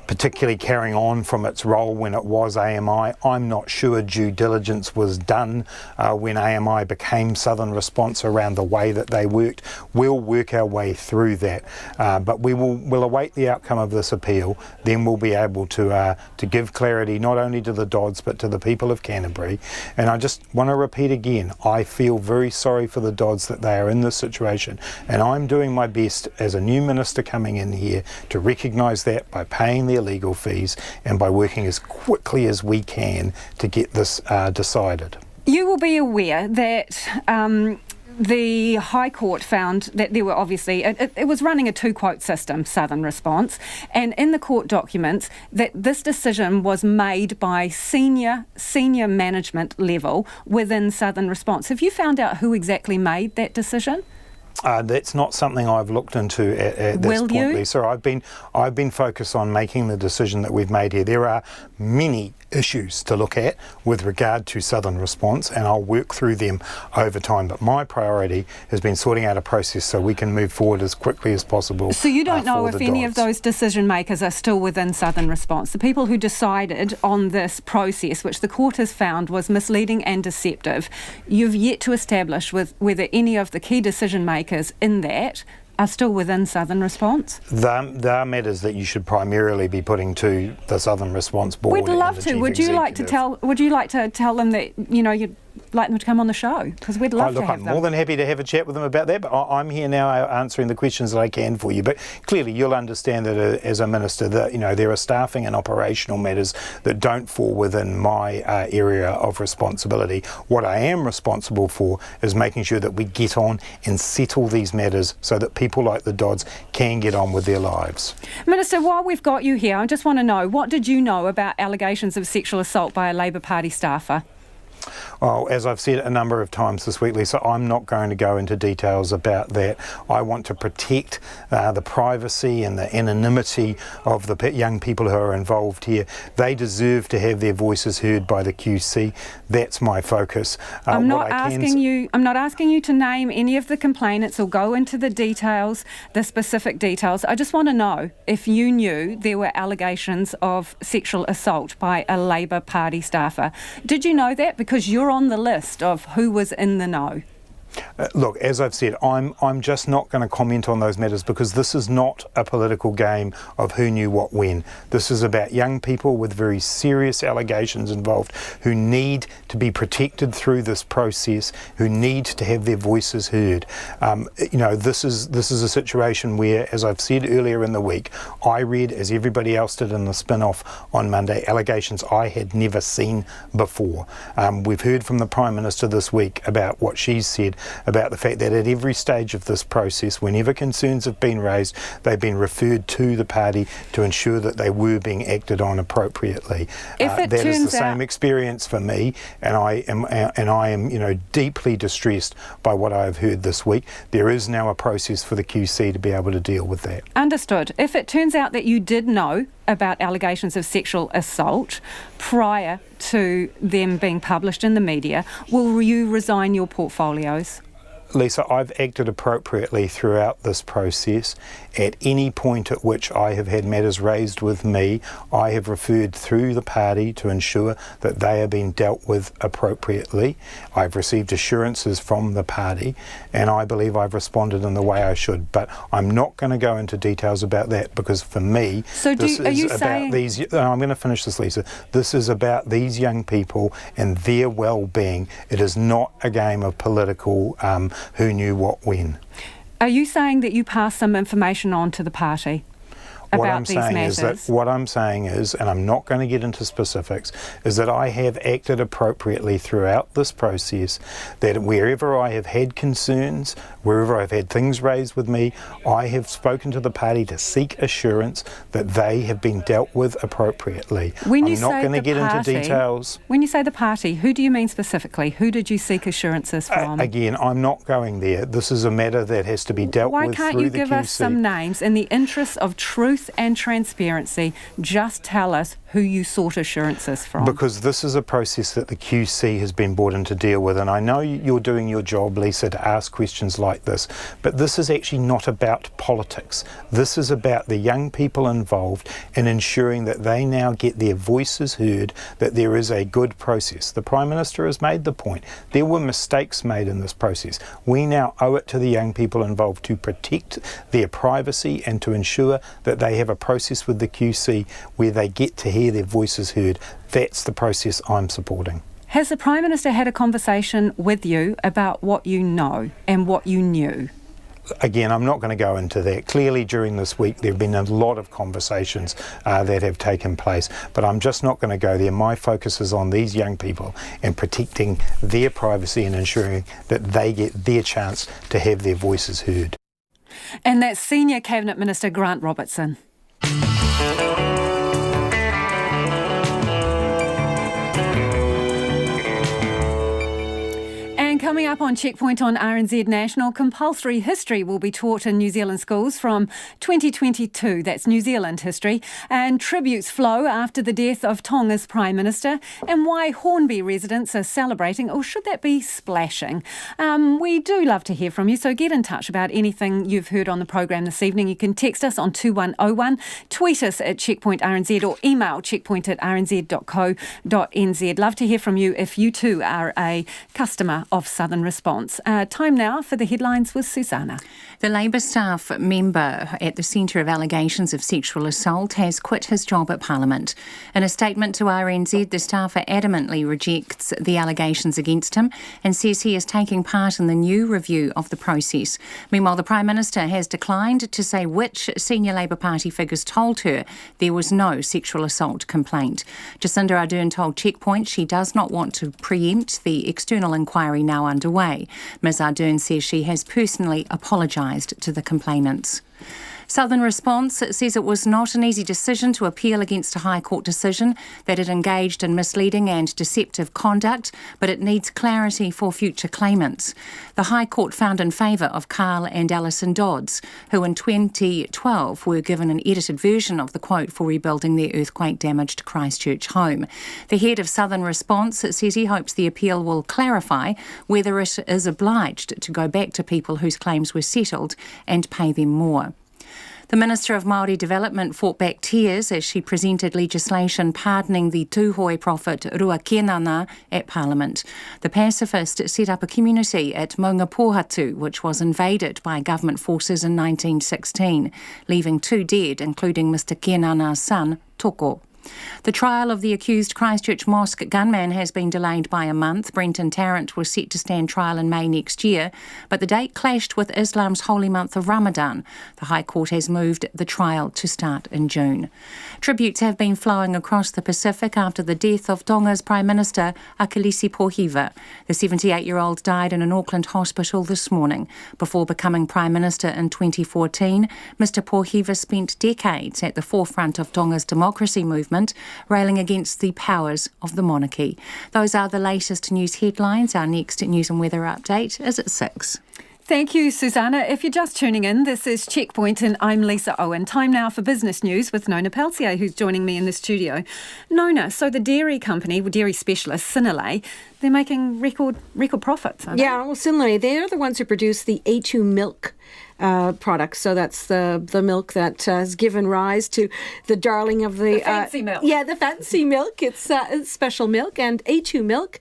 particularly carrying on from its role when it was AMI, I'm not sure due diligence was done when AMI became Southern Response around the way that they worked. We'll work our way through that, but we'll await the outcome of this appeal. Then we'll be able to give clarity not only to the Dodds but to the people of Canterbury. And I just want to repeat again, I feel very sorry for the Dodds that they are in this situation, and I'm doing my best as a new minister coming in here to recognise that by paying their legal fees and by working as quickly as we can to get this decided. You will be aware that the High Court found that there were obviously, it was running a two-quote system, Southern Response, and in the court documents that this decision was made by senior management level within Southern Response. Have you found out who exactly made that decision? That's not something I've looked into at this point, Lisa. I've been focused on making the decision that we've made here. There are many issues to look at with regard to Southern Response, and I'll work through them over time. But my priority has been sorting out a process so we can move forward as quickly as possible. So you don't know if any of those decision makers are still within Southern Response? The people who decided on this process, which the court has found was misleading and deceptive, you've yet to establish whether any of the key decision makers in that are still within Southern Response? There are matters that you should primarily be putting to the Southern Response board. We'd love to. Would you like to tell them that like them to come on the show? Because we'd love to have I'm them. more than happy to have a chat with them about that, but I'm here now answering the questions that I can for you. But clearly you'll understand that as a minister that, there are staffing and operational matters that don't fall within my area of responsibility. What I am responsible for is making sure that we get on and settle these matters so that people like the Dodds can get on with their lives. Minister, while we've got you here, I just want to know, what did you know about allegations of sexual assault by a Labour Party staffer? Well, as I've said a number of times this week, Lisa, I'm not going to go into details about that. I want to protect the privacy and the anonymity of the young people who are involved here. They deserve to have their voices heard by the QC. That's my focus. I'm not asking you to name any of the complainants or go into the details, the specific details. I just want to know if you knew there were allegations of sexual assault by a Labour Party staffer. Did you know that? Because you're on the list of who was in the know. Look, as I've said, I'm just not going to comment on those matters because this is not a political game of who knew what when. This is about young people with very serious allegations involved who need to be protected through this process, who need to have their voices heard. This is a situation where, as I've said earlier in the week, I read, as everybody else did in the spin-off on Monday, allegations I had never seen before. We've heard from the Prime Minister this week about what she's said about the fact that at every stage of this process, whenever concerns have been raised, they've been referred to the party to ensure that they were being acted on appropriately. That is the same experience for me, and I am deeply distressed by what I have heard this week. There is now a process for the QC to be able to deal with that. Understood. If it turns out that you did know about allegations of sexual assault prior to them being published in the media, will you resign your portfolios? Lisa, I've acted appropriately throughout this process. At any point at which I have had matters raised with me, I have referred through the party to ensure that they are being dealt with appropriately. I've received assurances from the party, and I believe I've responded in the way I should. But I'm not going to go into details about that because for me, I'm going to finish this, Lisa. This is about these young people and their well-being. It is not a game of political who knew what when. Are you saying that you passed some information on to the party about these matters? What I'm saying is, and I'm not going to get into specifics, is that I have acted appropriately throughout this process, that wherever I have had concerns, wherever I've had things raised with me, I have spoken to the party to seek assurance that they have been dealt with appropriately. I'm not going to get into details. When you say the party, who do you mean specifically? Who did you seek assurances from? Again, I'm not going there. This is a matter that has to be dealt with through the QC. Why can't you give us some names? In the interest of truth and transparency, just tell us who you sought assurances from. Because this is a process that the QC has been brought in to deal with, and I know you're doing your job, Lisa, to ask questions like this, but this is actually not about politics. This is about the young people involved and ensuring that they now get their voices heard, that there is a good process. The Prime Minister has made the point. There were mistakes made in this process. We now owe it to the young people involved to protect their privacy and to ensure that they have a process with the QC where they get to hear their voices heard. That's the process I'm supporting. Has the Prime Minister had a conversation with you about what you know and what you knew? Again, I'm not going to go into that. Clearly, during this week, there have been a lot of conversations that have taken place, but I'm just not going to go there. My focus is on these young people and protecting their privacy and ensuring that they get their chance to have their voices heard. And that's Senior Cabinet Minister Grant Robertson. Coming up on Checkpoint on RNZ National, compulsory history will be taught in New Zealand schools from 2022. That's New Zealand history. And tributes flow after the death of Tonga's Prime Minister, and why Hornby residents are celebrating, or should that be splashing? We do love to hear from you, so get in touch about anything you've heard on the program this evening. You can text us on 2101, tweet us at Checkpoint RNZ, or email checkpoint@rnz.co.nz. Love to hear from you if you too are a customer of Southern Response. Time now for the headlines with Susanna. The Labour staff member at the centre of allegations of sexual assault has quit his job at Parliament. In a statement to RNZ, the staffer adamantly rejects the allegations against him and says he is taking part in the new review of the process. Meanwhile, the Prime Minister has declined to say which senior Labour Party figures told her there was no sexual assault complaint. Jacinda Ardern told Checkpoint she does not want to preempt the external inquiry now underway. Ms Ardern says she has personally apologised to the complainants. Southern Response says it was not an easy decision to appeal against a High Court decision that it engaged in misleading and deceptive conduct, but it needs clarity for future claimants. The High Court found in favour of Carl and Alison Dodds, who in 2012 were given an edited version of the quote for rebuilding their earthquake-damaged Christchurch home. The head of Southern Response says he hopes the appeal will clarify whether it is obliged to go back to people whose claims were settled and pay them more. The Minister of Māori Development fought back tears as she presented legislation pardoning the Tūhoe prophet Ruakenana at Parliament. The pacifist set up a community at Maunga Pohatu, which was invaded by government forces in 1916, leaving 2 dead, including Mr Kenana's son, Toko. The trial of the accused Christchurch Mosque gunman has been delayed by a month. Brenton Tarrant was set to stand trial in May next year, but the date clashed with Islam's holy month of Ramadan. The High Court has moved the trial to start in June. Tributes have been flowing across the Pacific after the death of Tonga's Prime Minister, Akilisi Pohiva. The 78-year-old died in an Auckland hospital this morning. Before becoming Prime Minister in 2014, Mr Pohiva spent decades at the forefront of Tonga's democracy movement, railing against the powers of the monarchy. Those are the latest news headlines. Our next news and weather update is at 6. Thank you, Susanna. If you're just tuning in, this is Checkpoint and I'm Lisa Owen. Time now for business news with Nona Peltier, who's joining me in the studio. Nona, so the dairy company, dairy specialist, Synlait, they're making record profits, aren't they? Yeah, well, Synlait, they're the ones who produce the A2 milk products. So that's the milk that has given rise to the darling of the fancy milk. Yeah, the fancy milk. It's special milk, and A2 Milk,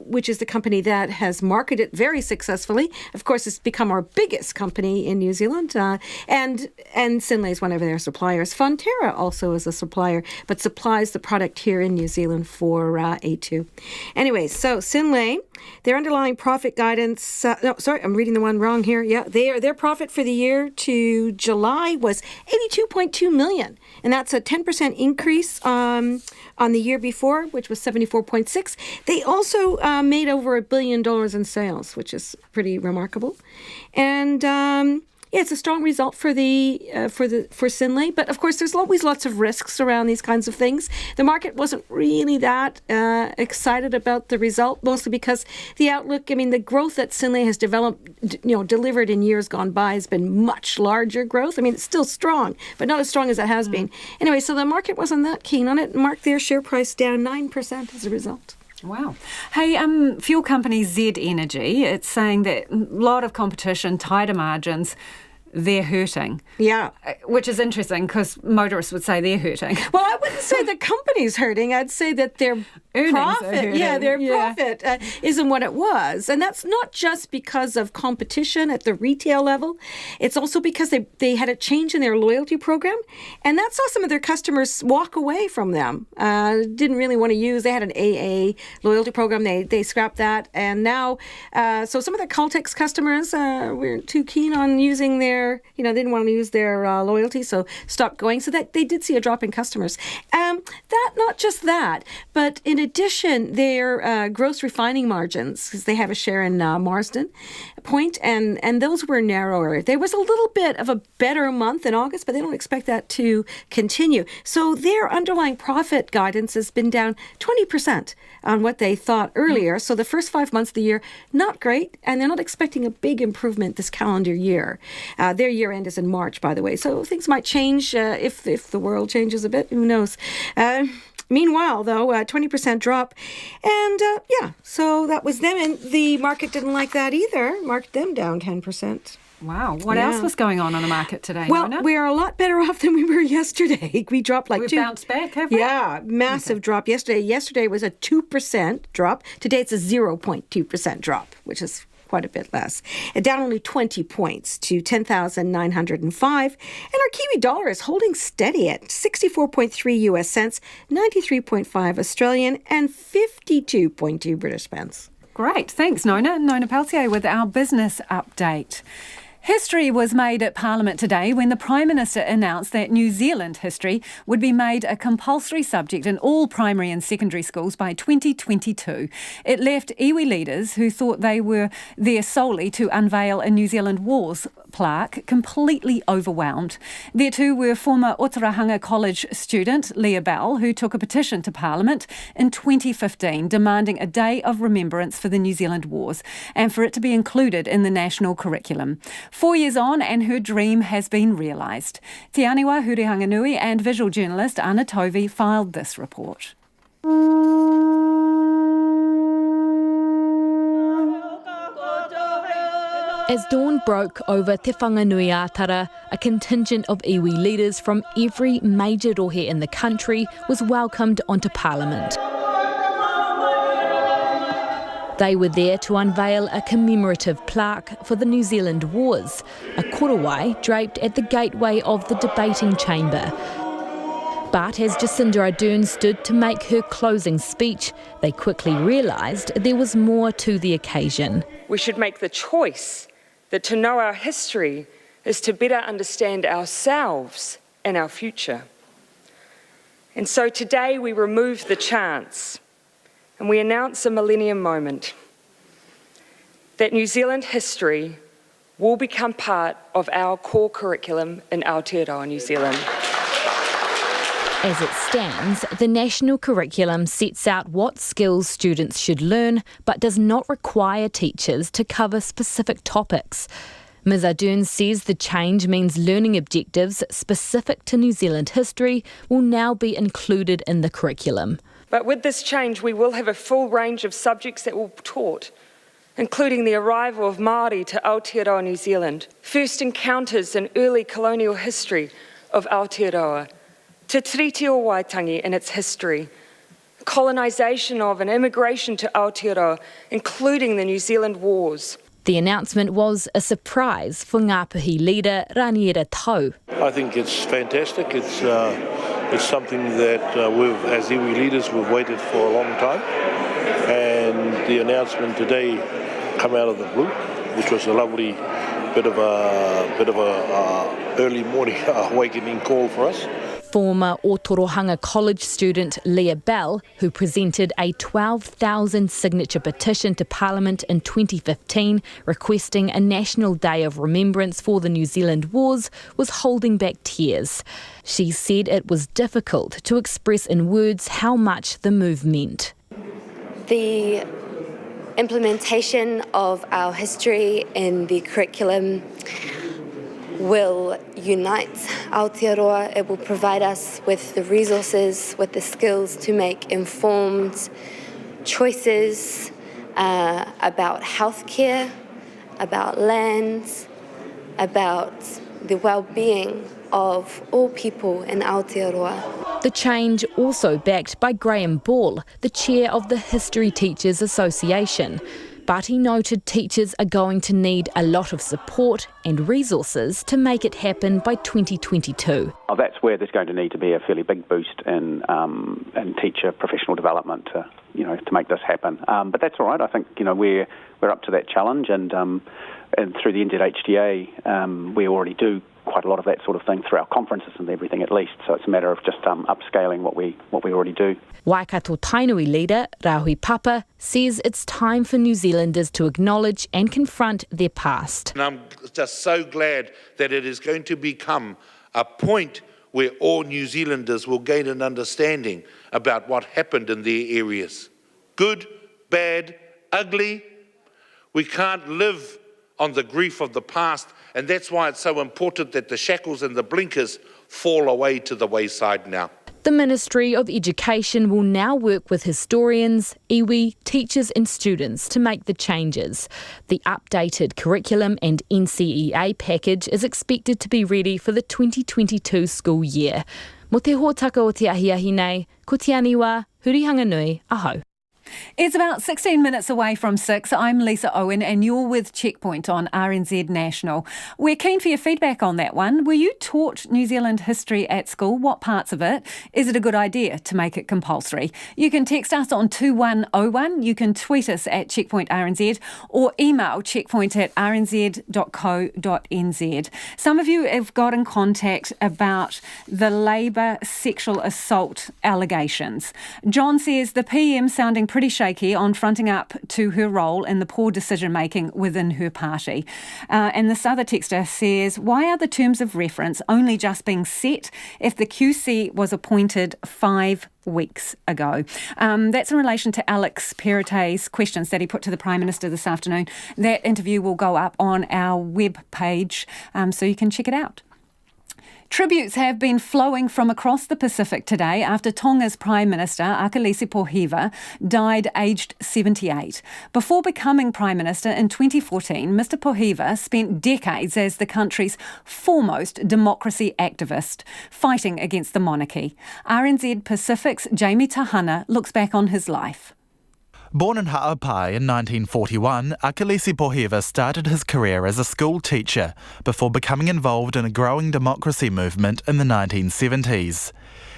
which is the company that has marketed it very successfully. Of course, it's become our biggest company in New Zealand, and Synlait is one of their suppliers. Fonterra also is a supplier, but supplies the product here in New Zealand for A2. Anyway, so Synlait, their underlying profit guidance. I'm reading the one wrong here. Yeah, their profit for the year to July was 82.2 million, and that's a 10% increase on the year before, which was 74.6. They also made over $1 billion in sales, which is pretty remarkable, and it's a strong result for Synlait, but of course there's always lots of risks around these kinds of things. The market wasn't really that excited about the result, mostly because the outlook. I mean, the growth that Synlait has delivered in years gone by has been much larger growth. I mean, it's still strong, but not as strong as it has been. Anyway, so the market wasn't that keen on it. Marked their share price down 9% as a result. Wow. Hey, fuel company Z Energy, it's saying that a lot of competition, tighter margins, they're hurting. Yeah. Which is interesting because motorists would say they're hurting. Well, I wouldn't say the company's hurting. I'd say that their profit, profit isn't what it was. And that's not just because of competition at the retail level. It's also because they had a change in their loyalty program. And that saw some of their customers walk away from them. Didn't really want to use. They had an AA loyalty program. They scrapped that. And now, so some of the Caltex customers weren't too keen on using their, didn't want to use their loyalty, so stopped going. So that they did see a drop in customers. Not just that, but in addition, their gross refining margins, because they have a share in Marsden Point, and those were narrower. There was a little bit of a better month in August, but they don't expect that to continue. So their underlying profit guidance has been down 20% on what they thought earlier. So the first 5 months of the year, not great, and they're not expecting a big improvement this calendar year. Their year end is in March, by the way, so things might change if the world changes a bit. Who knows? Meanwhile, though, 20% drop. And so that was them. And the market didn't like that either. Marked them down 10%. Wow. What else was going on the market today, Well, Nona? we're a lot better off than we were yesterday. We dropped like We've 2. bounced back, have we? Yeah, massive drop yesterday. Yesterday was a 2% drop. Today it's a 0.2% drop, which is quite a bit less. Down only 20 points to 10,905. And our Kiwi dollar is holding steady at 64.3 US cents, 93.5 Australian, and 52.2 British pence. Great. Thanks, Nona. Nona Peltier with our business update. History was made at Parliament today when the Prime Minister announced that New Zealand history would be made a compulsory subject in all primary and secondary schools by 2022. It left iwi leaders who thought they were there solely to unveil a New Zealand Wars plaque completely overwhelmed. There too were former Otorohanga College student Leah Bell, who took a petition to Parliament in 2015 demanding a day of remembrance for the New Zealand Wars and for it to be included in the national curriculum. 4 years on and her dream has been realised. Te Aniwa Hurehanganui and visual journalist Anna Tovey filed this report. As dawn broke over Te Whanganui-a-Tara, a contingent of iwi leaders from every major rohe in the country was welcomed onto Parliament. They were there to unveil a commemorative plaque for the New Zealand Wars, a korowai draped at the gateway of the debating chamber. But as Jacinda Ardern stood to make her closing speech, they quickly realised there was more to the occasion. We should make the choice that to know our history is to better understand ourselves and our future. And so today we remove the chance and we announce a millennium moment that New Zealand history will become part of our core curriculum in Aotearoa, New Zealand. As it stands, the national curriculum sets out what skills students should learn, but does not require teachers to cover specific topics. Ms Ardern says the change means learning objectives specific to New Zealand history will now be included in the curriculum. But with this change, we will have a full range of subjects that will be taught, including the arrival of Māori to Aotearoa, New Zealand, first encounters in early colonial history of Aotearoa, Te Tiriti o Waitangi and its history, colonisation of and immigration to Aotearoa, including the New Zealand Wars. The announcement was a surprise for Ngāpuhi leader Raniera Tau. I think it's fantastic. It's something that as iwi leaders, we've waited for a long time. And the announcement today come out of the blue, which was a lovely bit of a early morning awakening call for us. Former Otorohanga College student Leah Bell, who presented a 12,000 signature petition to Parliament in 2015 requesting a national day of remembrance for the New Zealand Wars, was holding back tears. She said it was difficult to express in words how much the move meant. The implementation of our history in the curriculum will unite Aotearoa. It will provide us with the resources, with the skills to make informed choices about healthcare, about lands, about the well-being of all people in Aotearoa. The change also backed by Graham Ball, the chair of the History Teachers Association. But he noted teachers are going to need a lot of support and resources to make it happen by 2022. That's where there's going to need to be a fairly big boost in teacher professional development to make this happen. But that's all right. I think we're up to that challenge, and through the NZHTA we already do quite a lot of that sort of thing through our conferences and everything at least. So it's a matter of just upscaling what we already do. Waikato Tainui leader Rahui Papa says it's time for New Zealanders to acknowledge and confront their past. And I'm just so glad that it is going to become a point where all New Zealanders will gain an understanding about what happened in their areas. Good, bad, ugly. We can't live on the grief of the past, and that's why it's so important that the shackles and the blinkers fall away to the wayside now. The Ministry of Education will now work with historians, iwi, teachers and students to make the changes. The updated curriculum and NCEA package is expected to be ready for the 2022 school year. Mo te hōtaka o te ahiahi nei, ko te aniwa, hurihanga nui, aho. It's about 16 minutes away from 6. I'm Lisa Owen and you're with Checkpoint on RNZ National. We're keen for your feedback on that one. Were you taught New Zealand history at school? What parts of it? Is it a good idea to make it compulsory? You can text us on 2101. You can tweet us at Checkpoint RNZ or email checkpoint@rnz.co.nz. Some of you have got in contact about the Labour sexual assault allegations. John says the PM sounding pretty shaky on fronting up to her role in the poor decision-making within her party. And this other texter says, why are the terms of reference only just being set if the QC was appointed 5 weeks ago? That's in relation to Alex Perete's questions that he put to the Prime Minister this afternoon. That interview will go up on our web page, so you can check it out. Tributes have been flowing from across the Pacific today after Tonga's Prime Minister, Akalisi Pohiva, died aged 78. Before becoming Prime Minister in 2014, Mr Pohiva spent decades as the country's foremost democracy activist, fighting against the monarchy. RNZ Pacific's Jamie Tahana looks back on his life. Born in Ha'apai in 1941, Akalisi Pohiva started his career as a school teacher before becoming involved in a growing democracy movement in the 1970s.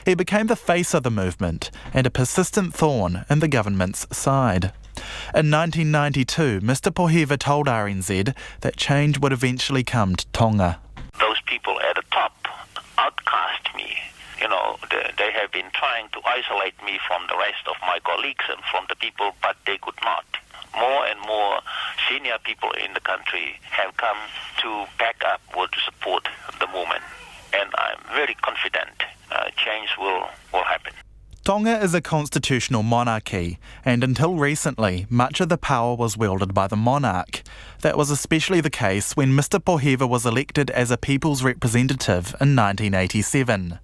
He became the face of the movement and a persistent thorn in the government's side. In 1992, Mr Pohiva told RNZ that change would eventually come to Tonga. Those people at the top outcast me. You know, they have been trying to isolate me from the rest of my colleagues and from the people, but they could not. More and more senior people in the country have come to back up or to support the movement. And I'm very confident change will happen. Tonga is a constitutional monarchy, and until recently, much of the power was wielded by the monarch. That was especially the case when Mr Pohiva was elected as a people's representative in 1987.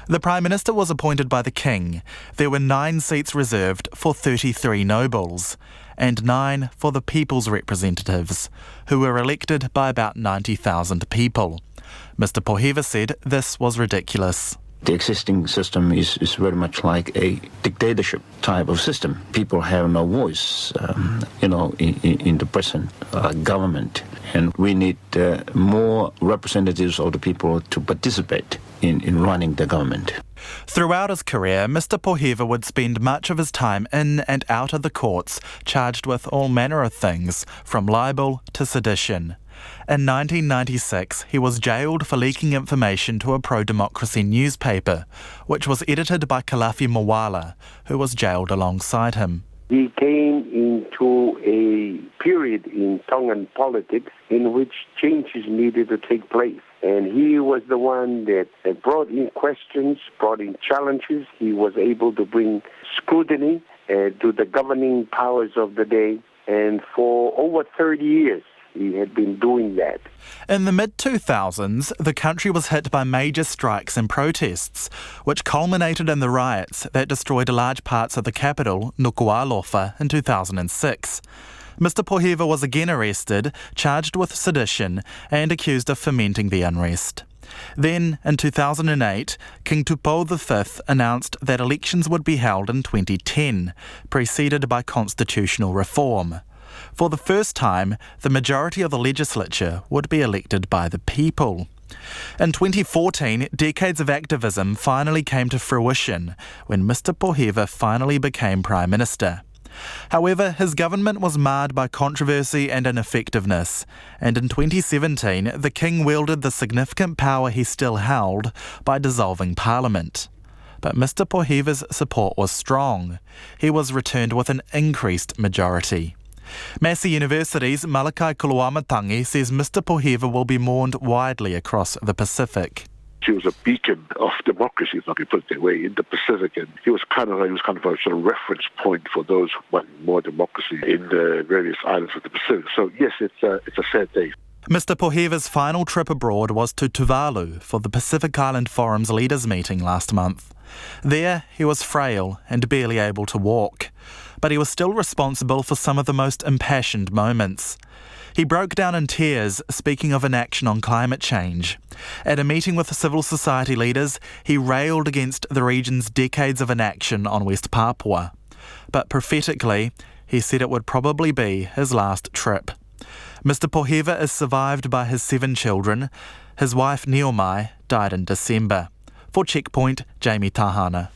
The Prime Minister was appointed by the King. There were 9 seats reserved for 33 nobles, and 9 for the people's representatives, who were elected by about 90,000 people. Mr Pohiva said this was ridiculous. The existing system is very much like a dictatorship type of system. People have no voice, in the present government. And we need more representatives of the people to participate in running the government. Throughout his career, Mr Pohiva would spend much of his time in and out of the courts, charged with all manner of things, from libel to sedition. In 1996, he was jailed for leaking information to a pro-democracy newspaper, which was edited by Kalafi Mawala, who was jailed alongside him. He came into a period in Tongan politics in which changes needed to take place. And he was the one that brought in questions, brought in challenges. He was able to bring scrutiny to the governing powers of the day. And for over 30 years, he had been doing that. In the mid-2000s, the country was hit by major strikes and protests, which culminated in the riots that destroyed large parts of the capital, Nuku'alofa, in 2006. Mr Pohiva was again arrested, charged with sedition, and accused of fomenting the unrest. Then, in 2008, King Tupou V announced that elections would be held in 2010, preceded by constitutional reform. For the first time, the majority of the legislature would be elected by the people. In 2014, decades of activism finally came to fruition when Mr Pohiva finally became Prime Minister. However, his government was marred by controversy and ineffectiveness, and in 2017, the King wielded the significant power he still held by dissolving Parliament. But Mr Pohiva's support was strong. He was returned with an increased majority. Massey University's Malakai Kuluamatangi says Mr Pohiva will be mourned widely across the Pacific. He was a beacon of democracy, if I can put it that way, in the Pacific, and he was kind of a sort of reference point for those who want more democracy in the various islands of the Pacific. So yes, it's a sad day. Mr Pohiva's final trip abroad was to Tuvalu for the Pacific Island Forum's leaders' meeting last month. There, he was frail and barely able to walk, but he was still responsible for some of the most impassioned moments. He broke down in tears, speaking of inaction on climate change. At a meeting with civil society leaders, he railed against the region's decades of inaction on West Papua. But prophetically, he said it would probably be his last trip. Mr. Poheva is survived by his 7 children. His wife, Neomai, died in December. For Checkpoint, Jamie Tahana.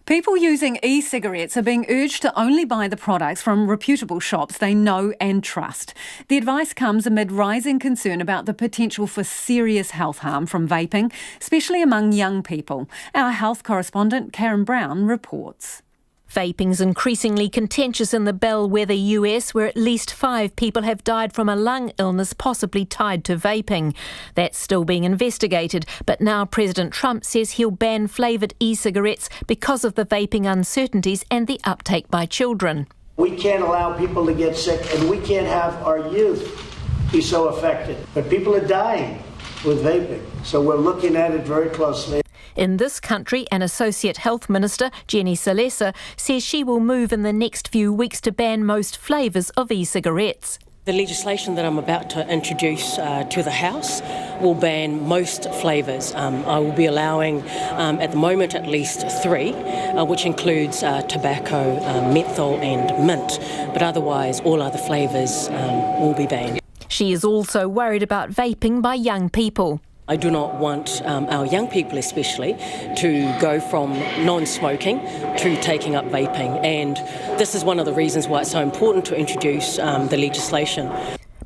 People using e-cigarettes are being urged to only buy the products from reputable shops they know and trust. The advice comes amid rising concern about the potential for serious health harm from vaping, especially among young people. Our health correspondent Karen Brown reports. Vaping's increasingly contentious in the bellwether US, where at least 5 people have died from a lung illness possibly tied to vaping. That's still being investigated, but now President Trump says he'll ban flavoured e-cigarettes because of the vaping uncertainties and the uptake by children. We can't allow people to get sick, and we can't have our youth be so affected. But people are dying with vaping, so we're looking at it very closely. In this country, an Associate Health Minister, Jenny Salesa, says she will move in the next few weeks to ban most flavours of e-cigarettes. The legislation that I'm about to introduce to the House will ban most flavours. I will be allowing, at the moment, at least 3, which includes tobacco, menthol and mint. But otherwise, all other flavours will be banned. She is also worried about vaping by young people. I do not want our young people especially to go from non-smoking to taking up vaping, and this is one of the reasons why it's so important to introduce the legislation.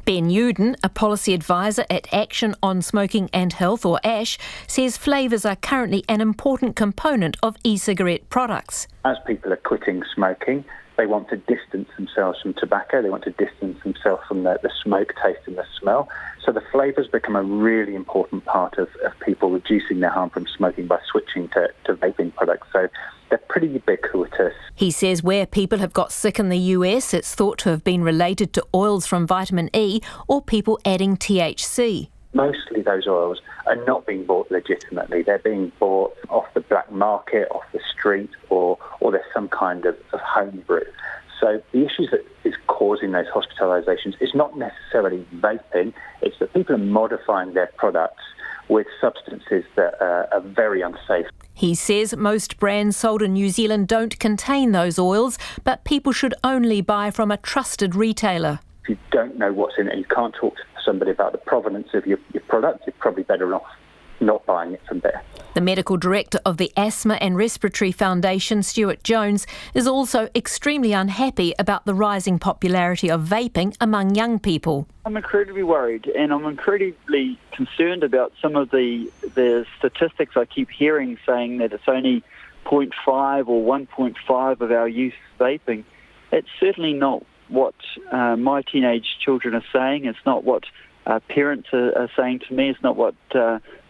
Ben Uden, a policy advisor at Action on Smoking and Health, or ASH, says flavours are currently an important component of e-cigarette products. As people are quitting smoking, they want to distance themselves from tobacco, they want to distance themselves from the smoke, taste and the smell. So the flavours become a really important part of people reducing their harm from smoking by switching to vaping products. So they're pretty ubiquitous. He says where people have got sick in the US, it's thought to have been related to oils from vitamin E or people adding THC. Mostly those oils are not being bought legitimately. They're being bought off the black market, off the street, or there's some kind of home brew. So the issues that is causing those hospitalisations is not necessarily vaping, it's that people are modifying their products with substances that are very unsafe. He says most brands sold in New Zealand don't contain those oils, but people should only buy from a trusted retailer. If you don't know what's in it, you can't talk to somebody about the provenance of your product, you're probably better off not buying it from there. The medical director of the Asthma and Respiratory Foundation, Stuart Jones, is also extremely unhappy about the rising popularity of vaping among young people. I'm incredibly worried and I'm incredibly concerned about some of the statistics I keep hearing saying that it's only 0.5 or 1.5 of our youth vaping. It's certainly not what my teenage children are saying. It's not what parents are saying to me. It's not what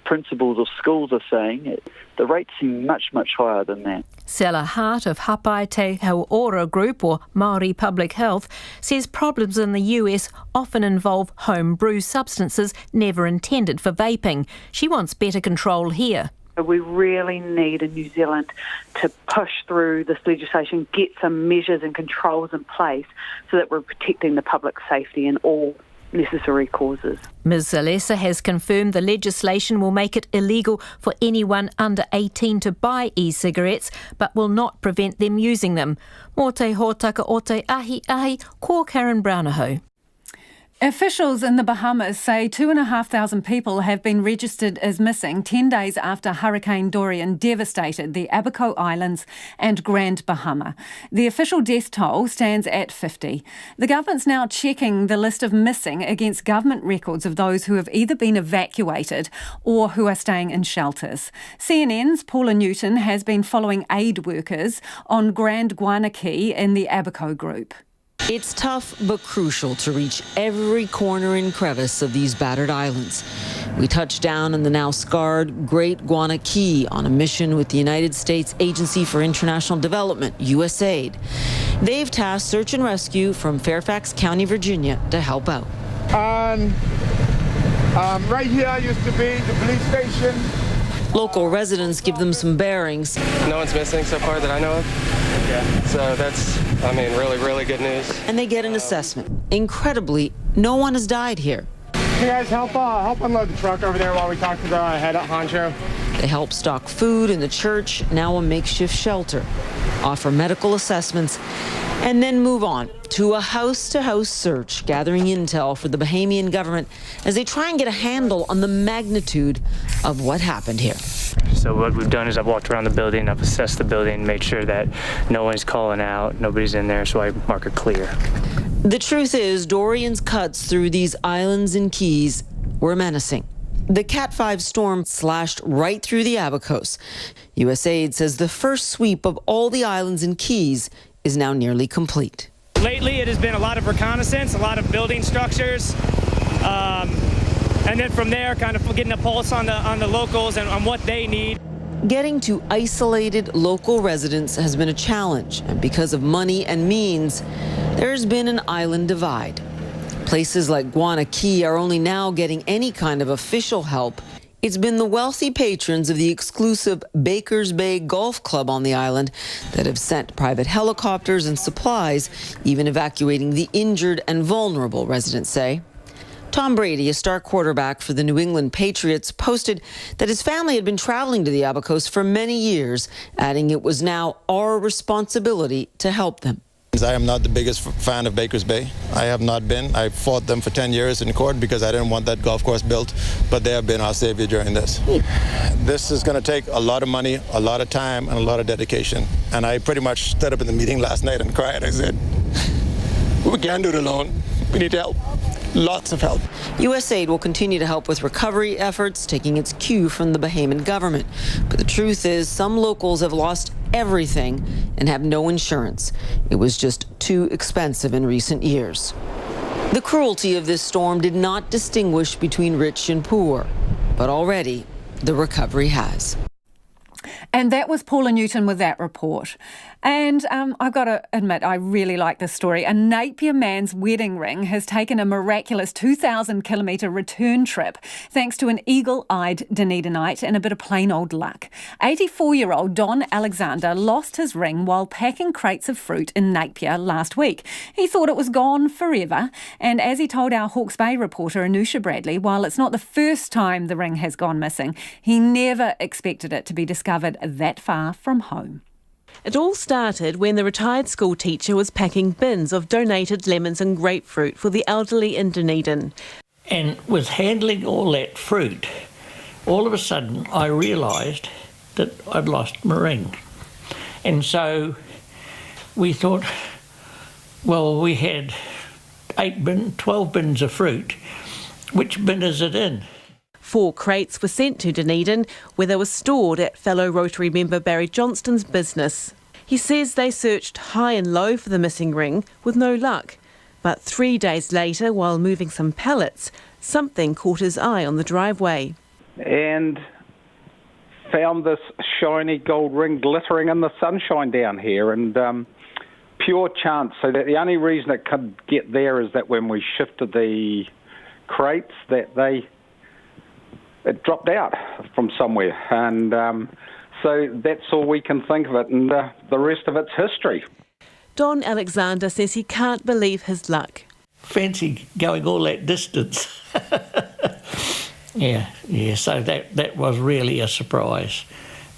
principals of schools are saying. The rates seem much, much higher than that. Sela Hart of Hapai Te Hauora Group, or Māori Public Health, says problems in the US often involve home brew substances never intended for vaping. She wants better control here. We really need in New Zealand to push through this legislation, get some measures and controls in place so that we're protecting the public safety in all necessary causes. Ms Zalesa has confirmed the legislation will make it illegal for anyone under 18 to buy e-cigarettes, but will not prevent them using them. Mō te hōtaka o te ahi, ko Karen Brown aho. Officials in the Bahamas say 2,500 people have been registered as missing 10 days after Hurricane Dorian devastated the Abaco Islands and Grand Bahama. The official death toll stands at 50. The government's now checking the list of missing against government records of those who have either been evacuated or who are staying in shelters. CNN's Paula Newton has been following aid workers on Grand Guanaki in the Abaco group. It's tough but crucial to reach every corner and crevice of these battered islands. We touched down in the now scarred Great Guanaki on a mission with the United States Agency for International Development, USAID. They've tasked search and rescue from Fairfax County, Virginia, to help out. Right here used to be the police station. Local residents give them some bearings. No one's missing so far that I know of. Yeah. So that's, really, really good news. And they get an assessment. Incredibly, no one has died here. Hey guys, help unload the truck over there while we talk to the head honcho. They help stock food in the church, now a makeshift shelter, offer medical assessments, and then move on to a house-to-house search, gathering intel for the Bahamian government as they try and get a handle on the magnitude of what happened here. So what we've done is I've walked around the building, I've assessed the building, made sure that no one's calling out, nobody's in there, so I mark it clear. The truth is, Dorian's cuts through these islands and keys were menacing. The Cat 5 storm slashed right through the Abacos. USAID says the first sweep of all the islands and keys is now nearly complete. Lately, it has been a lot of reconnaissance, a lot of building structures, and then from there, kind of getting a pulse on the locals and on what they need. Getting to isolated local residents has been a challenge, and because of money and means, there's been an island divide. Places like Guana Key are only now getting any kind of official help. It's been the wealthy patrons of the exclusive Bakers Bay Golf Club on the island that have sent private helicopters and supplies, even evacuating the injured and vulnerable, residents say. Tom Brady, a star quarterback for the New England Patriots, posted that his family had been traveling to the Abacos for many years, adding it was now our responsibility to help them. I am not the biggest fan of Bakers Bay. I have not been. I fought them for 10 years in court because I didn't want that golf course built, but they have been our savior during this. This is going to take a lot of money, a lot of time, and a lot of dedication. And I pretty much stood up in the meeting last night and cried. I said, we can't do it alone. We need help. Lots of help. USAID will continue to help with recovery efforts, taking its cue from the Bahamian government. But the truth is, some locals have lost everything and have no insurance. It was just too expensive in recent years. The cruelty of this storm did not distinguish between rich and poor, but already the recovery has. And that was Paula Newton with that report. And I've got to admit, I really like this story. A Napier man's wedding ring has taken a miraculous 2,000-kilometre return trip thanks to an eagle-eyed Dunedinite and a bit of plain old luck. 84-year-old Don Alexander lost his ring while packing crates of fruit in Napier last week. He thought it was gone forever. And as he told our Hawke's Bay reporter, Anusha Bradley, while it's not the first time the ring has gone missing, he never expected it to be discovered that far from home. It all started when the retired school teacher was packing bins of donated lemons and grapefruit for the elderly in Dunedin. And with handling all that fruit, all of a sudden I realised that I'd lost my ring. And so we thought, well, we had 12 bins of fruit. Which bin is it in? 4 crates were sent to Dunedin, where they were stored at fellow Rotary member Barry Johnston's business. He says they searched high and low for the missing ring with no luck. But 3 days later, while moving some pallets, something caught his eye on the driveway. And found this shiny gold ring glittering in the sunshine down here, and pure chance. So that the only reason it could get there is that when we shifted the crates, that it dropped out from somewhere, and so that's all we can think of it, and the rest of it's history. Don Alexander says he can't believe his luck. Fancy going all that distance. Yeah, so that was really a surprise,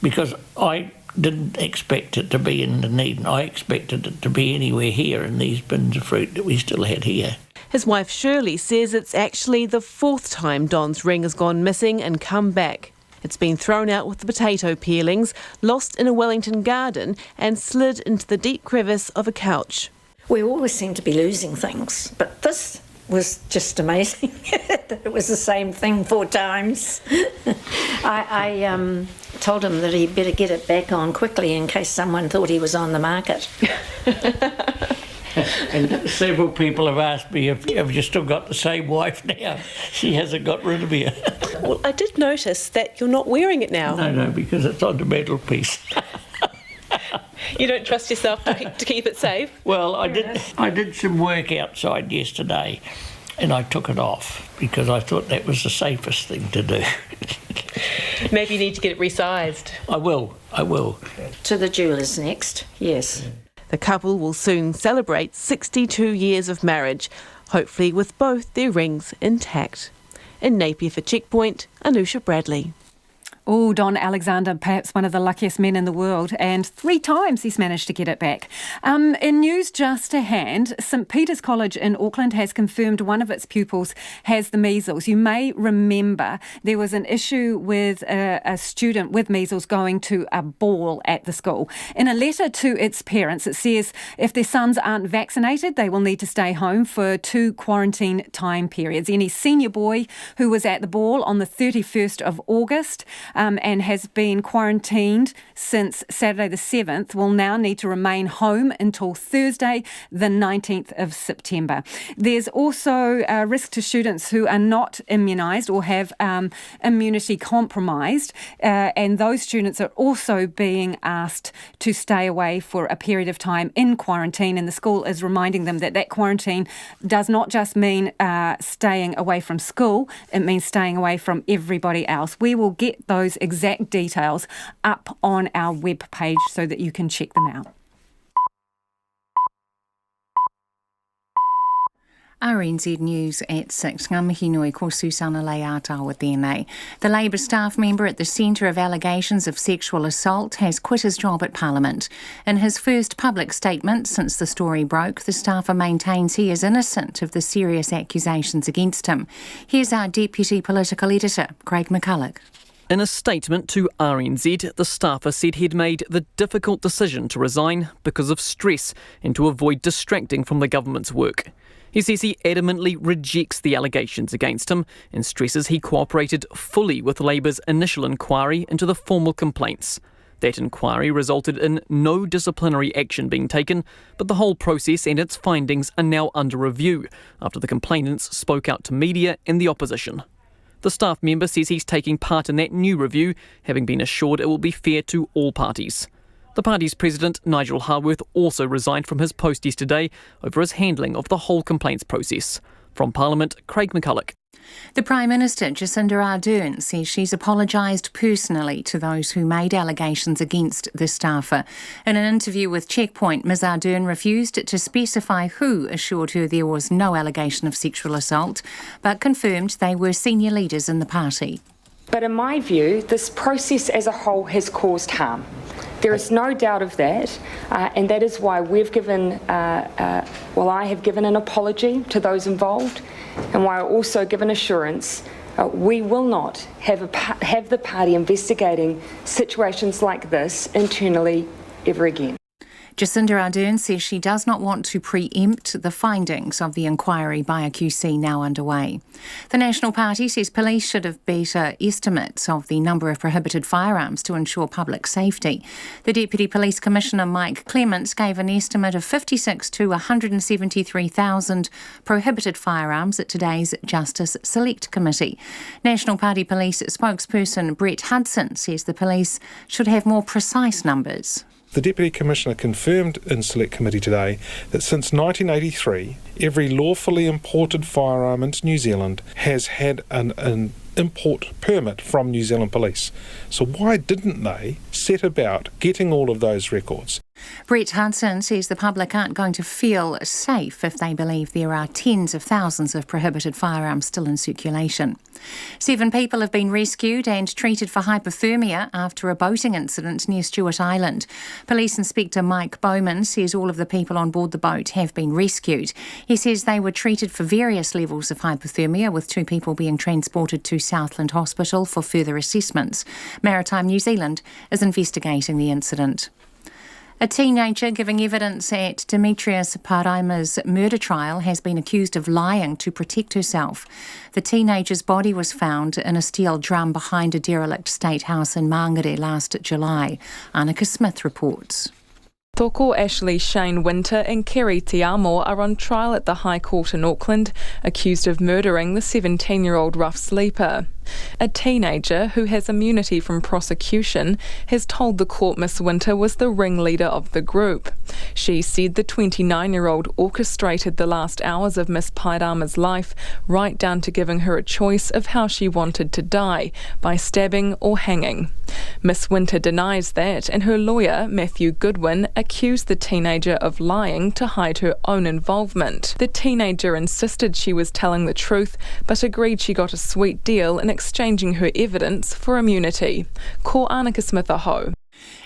because I didn't expect it to be in Dunedin. I expected it to be anywhere here in these bins of fruit that we still had here. His wife Shirley says it's actually the 4th time Don's ring has gone missing and come back. It's been thrown out with the potato peelings, lost in a Wellington garden and slid into the deep crevice of a couch. We always seem to be losing things, but this was just amazing. It was the same thing 4 times. I told him that he'd better get it back on quickly in case someone thought he was on the market. And several people have asked me, have you still got the same wife now? She hasn't got rid of you. Well, I did notice that you're not wearing it now. No, because it's on the mantelpiece. You don't trust yourself to keep it safe? Well, I did some work outside yesterday, and I took it off because I thought that was the safest thing to do. Maybe you need to get it resized. I will. To the jewellers next, yes. The couple will soon celebrate 62 years of marriage, hopefully with both their rings intact. In Napier for Checkpoint, Anusha Bradley. Oh, Don Alexander, perhaps one of the luckiest men in the world, and 3 times he's managed to get it back. In news just to hand, St Peter's College in Auckland has confirmed one of its pupils has the measles. You may remember there was an issue with a student with measles going to a ball at the school. In a letter to its parents, it says if their sons aren't vaccinated, they will need to stay home for 2 quarantine time periods. Any senior boy who was at the ball on the 31st of August and has been quarantined since Saturday the 7th will now need to remain home until Thursday the 19th of September. There's also a risk to students who are not immunised or have immunity compromised, and those students are also being asked to stay away for a period of time in quarantine, and the school is reminding them that quarantine does not just mean staying away from school, it means staying away from everybody else. We will get those exact details up on our web page so that you can check them out. RNZ News at 6. Ngā mihi nui ko Susana Leātawa tēnei. The Labour staff member at the centre of allegations of sexual assault has quit his job at Parliament. In his first public statement since the story broke, the staffer maintains he is innocent of the serious accusations against him. Here's our Deputy Political Editor, Craig McCulloch. In a statement to RNZ, the staffer said he'd made the difficult decision to resign because of stress and to avoid distracting from the government's work. He says he adamantly rejects the allegations against him and stresses he cooperated fully with Labour's initial inquiry into the formal complaints. That inquiry resulted in no disciplinary action being taken, but the whole process and its findings are now under review after the complainants spoke out to media and the opposition. The staff member says he's taking part in that new review, having been assured it will be fair to all parties. The party's president, Nigel Harworth, also resigned from his post yesterday over his handling of the whole complaints process. From Parliament, Craig McCulloch. The Prime Minister, Jacinda Ardern, says she's apologised personally to those who made allegations against the staffer. In an interview with Checkpoint, Ms Ardern refused to specify who assured her there was no allegation of sexual assault, but confirmed they were senior leaders in the party. But in my view, this process as a whole has caused harm. There is no doubt of that, and that is why we've given, I have given an apology to those involved, and why I also give an assurance we will not have the party investigating situations like this internally ever again. Jacinda Ardern says she does not want to preempt the findings of the inquiry by a QC now underway. The National Party says police should have better estimates of the number of prohibited firearms to ensure public safety. The Deputy Police Commissioner Mike Clements gave an estimate of 56 to 173,000 prohibited firearms at today's Justice Select Committee. National Party Police spokesperson Brett Hudson says the police should have more precise numbers. The Deputy Commissioner confirmed in Select Committee today that since 1983, every lawfully imported firearm into New Zealand has had an import permit from New Zealand Police. So why didn't they set about getting all of those records? Brett Hudson says the public aren't going to feel safe if they believe there are tens of thousands of prohibited firearms still in circulation. 7 people have been rescued and treated for hypothermia after a boating incident near Stewart Island. Police Inspector Mike Bowman says all of the people on board the boat have been rescued. He says they were treated for various levels of hypothermia, with 2 people being transported to Southland Hospital for further assessments. Maritime New Zealand is investigating the incident. A teenager giving evidence at Demetrius Paraima's murder trial has been accused of lying to protect herself. The teenager's body was found in a steel drum behind a derelict state house in Mangere last July. Annika Smith reports. Toko Ashley, Shane Winter and Kerry Tiamo are on trial at the High Court in Auckland, accused of murdering the 17-year-old rough sleeper. A teenager who has immunity from prosecution has told the court Miss Winter was the ringleader of the group. She said the 29-year-old orchestrated the last hours of Miss Pairama's life, right down to giving her a choice of how she wanted to die, by stabbing or hanging. Miss Winter denies that, and her lawyer, Matthew Goodwin, accused the teenager of lying to hide her own involvement. The teenager insisted she was telling the truth, but agreed she got a sweet deal in exchanging her evidence for immunity. Ko Annika Smith-Aho.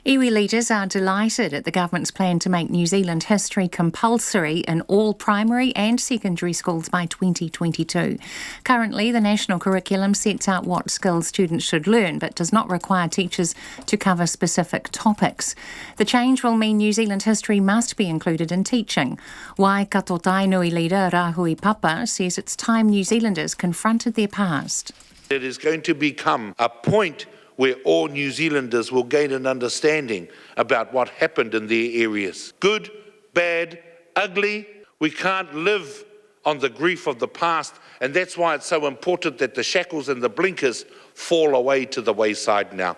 Iwi leaders are delighted at the government's plan to make New Zealand history compulsory in all primary and secondary schools by 2022. Currently, the national curriculum sets out what skills students should learn, but does not require teachers to cover specific topics. The change will mean New Zealand history must be included in teaching. Waikato Tainui leader Rahui Papa says it's time New Zealanders confronted their past. It is going to become a point where all New Zealanders will gain an understanding about what happened in their areas. Good, bad, ugly. We can't live on the grief of the past, and that's why it's so important that the shackles and the blinkers fall away to the wayside now.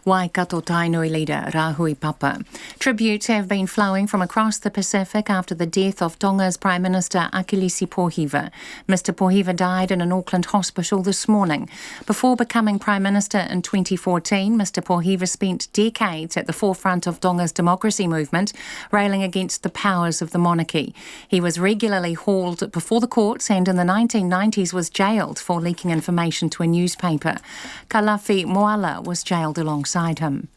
Waikato Tainui leader Rahui Papa. Tributes have been flowing from across the Pacific after the death of Tonga's Prime Minister Akilisi Pohiva. Mr Pohiva died in an Auckland hospital this morning. Before becoming Prime Minister in 2014, Mr Pohiva spent decades at the forefront of Tonga's democracy movement, railing against the powers of the monarchy. He was regularly hauled before the courts and in the 1990s was jailed for leaking information to a newspaper. Kalafi Moala was jailed alongside him.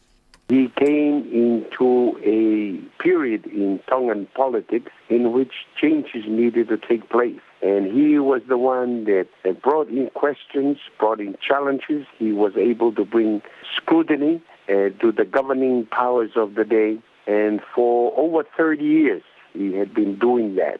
He came into a period in Tongan politics in which changes needed to take place. And he was the one that brought in questions, brought in challenges. He was able to bring scrutiny to the governing powers of the day. And for over 30 years, he had been doing that.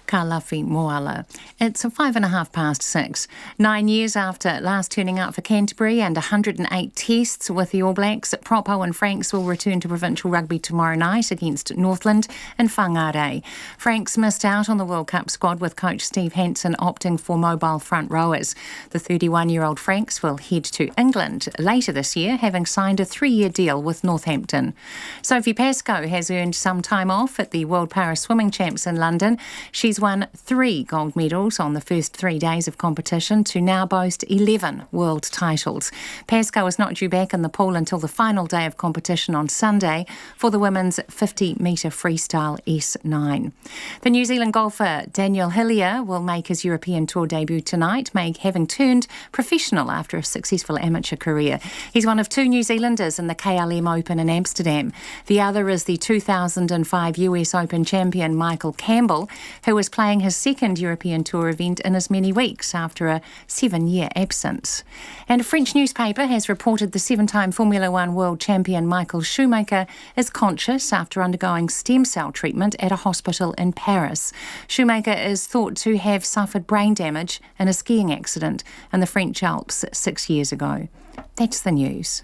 Kalafi Moala. It's 6:05. 9 years after last turning out for Canterbury and 108 tests with the All Blacks, Propo and Franks will return to provincial rugby tomorrow night against Northland and Whangarei. Franks missed out on the World Cup squad with coach Steve Hansen opting for mobile front rowers. The 31-year-old Franks will head to England later this year, having signed a 3-year deal with Northampton. Sophie Pascoe has earned some time off at the World Para Swimming Champs in London. She's won 3 gold medals on the first 3 days of competition to now boast 11 world titles. Pascoe is not due back in the pool until the final day of competition on Sunday for the women's 50-metre freestyle S9. The New Zealand golfer Daniel Hillier will make his European Tour debut tonight, having turned professional after a successful amateur career. He's one of 2 New Zealanders in the KLM Open in Amsterdam. The other is the 2005 US Open champion Michael Campbell, who is playing his second European Tour event in as many weeks after a 7-year absence. And a French newspaper has reported the 7-time Formula One world champion Michael Schumacher is conscious after undergoing stem cell treatment at a hospital in Paris. Schumacher is thought to have suffered brain damage in a skiing accident in the French Alps 6 years ago. That's the news.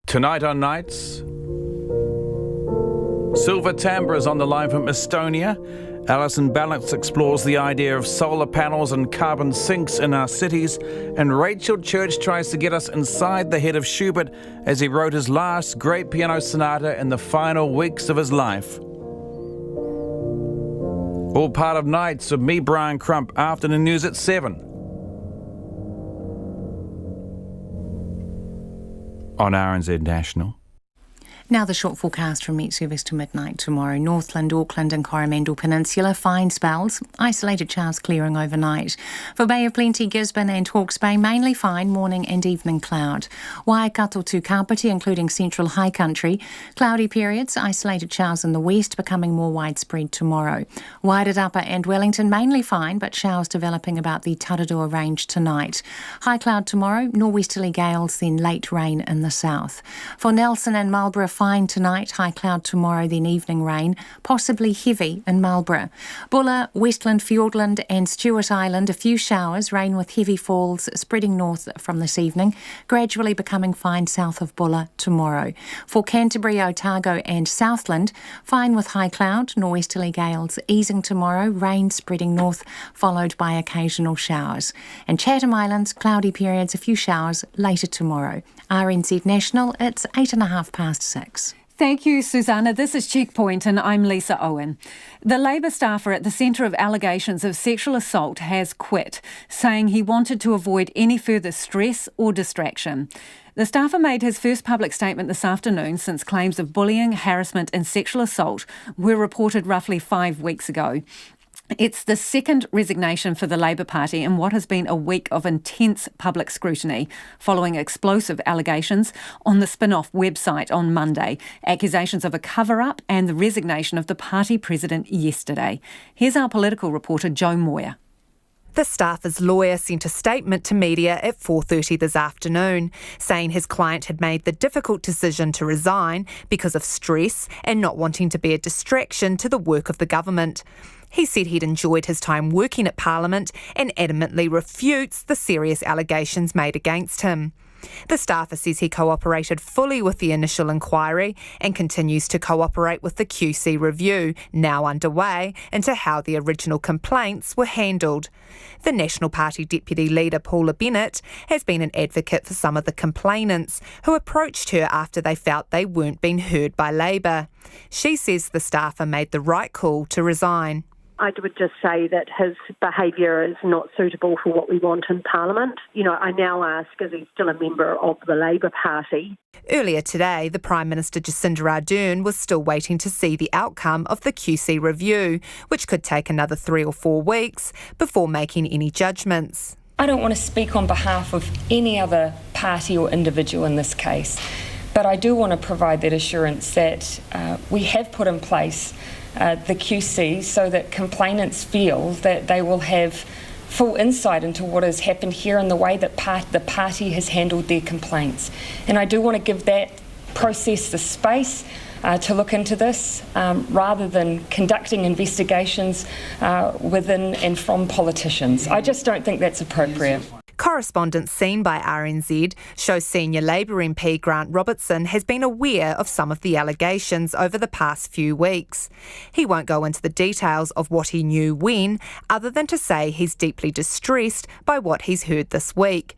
Tonight on Nights, Silver Tambra is on the line from Estonia. Alison Balance explores the idea of solar panels and carbon sinks in our cities, and Rachel Church tries to get us inside the head of Schubert as he wrote his last great piano sonata in the final weeks of his life. All part of Nights with me, Brian Crump, afternoon news at 7. On RNZ National. Now the short forecast from Met Service to midnight tomorrow. Northland, Auckland and Coromandel Peninsula, fine spells. Isolated showers clearing overnight. For Bay of Plenty, Gisborne and Hawke's Bay, mainly fine, morning and evening cloud. Waikato to Kapiti, including central high country. Cloudy periods, isolated showers in the west, becoming more widespread tomorrow. Wairarapa and Wellington, mainly fine, but showers developing about the Tararua range tonight. High cloud tomorrow, norwesterly gales, then late rain in the south. For Nelson and Marlborough, fine tonight, high cloud tomorrow, then evening rain, possibly heavy in Marlborough. Buller, Westland, Fiordland and Stewart Island, a few showers, rain with heavy falls spreading north from this evening, gradually becoming fine south of Buller tomorrow. For Canterbury, Otago and Southland, fine with high cloud, norwesterly gales easing tomorrow, rain spreading north, followed by occasional showers. And Chatham Islands, cloudy periods, a few showers later tomorrow. RNZ National, it's 6:08. Thank you, Susanna. This is Checkpoint and I'm Lisa Owen. The Labour staffer at the centre of allegations of sexual assault has quit, saying he wanted to avoid any further stress or distraction. The staffer made his first public statement this afternoon since claims of bullying, harassment and sexual assault were reported roughly 5 weeks ago. It's the second resignation for the Labour Party in what has been a week of intense public scrutiny following explosive allegations on the Spin-Off website on Monday, accusations of a cover-up and the resignation of the party president yesterday. Here's our political reporter Joe Moyer. The staffer's lawyer sent a statement to media at 4:30 this afternoon, saying his client had made the difficult decision to resign because of stress and not wanting to be a distraction to the work of the government. He said he'd enjoyed his time working at Parliament and adamantly refutes the serious allegations made against him. The staffer says he cooperated fully with the initial inquiry and continues to cooperate with the QC review, now underway, into how the original complaints were handled. The National Party Deputy Leader Paula Bennett has been an advocate for some of the complainants who approached her after they felt they weren't being heard by Labour. She says the staffer made the right call to resign. I would just say that his behaviour is not suitable for what we want in Parliament. You know, I now ask, is he still a member of the Labour Party? Earlier today, the Prime Minister Jacinda Ardern was still waiting to see the outcome of the QC review, which could take another 3 or 4 weeks before making any judgments. I don't want to speak on behalf of any other party or individual in this case, but I do want to provide that assurance that we have put in place the QC so that complainants feel that they will have full insight into what has happened here and the way that the party has handled their complaints. And I do want to give that process the space to look into this rather than conducting investigations within and from politicians. I just don't think that's appropriate. Correspondence seen by RNZ shows senior Labour MP Grant Robertson has been aware of some of the allegations over the past few weeks. He won't go into the details of what he knew when, other than to say he's deeply distressed by what he's heard this week.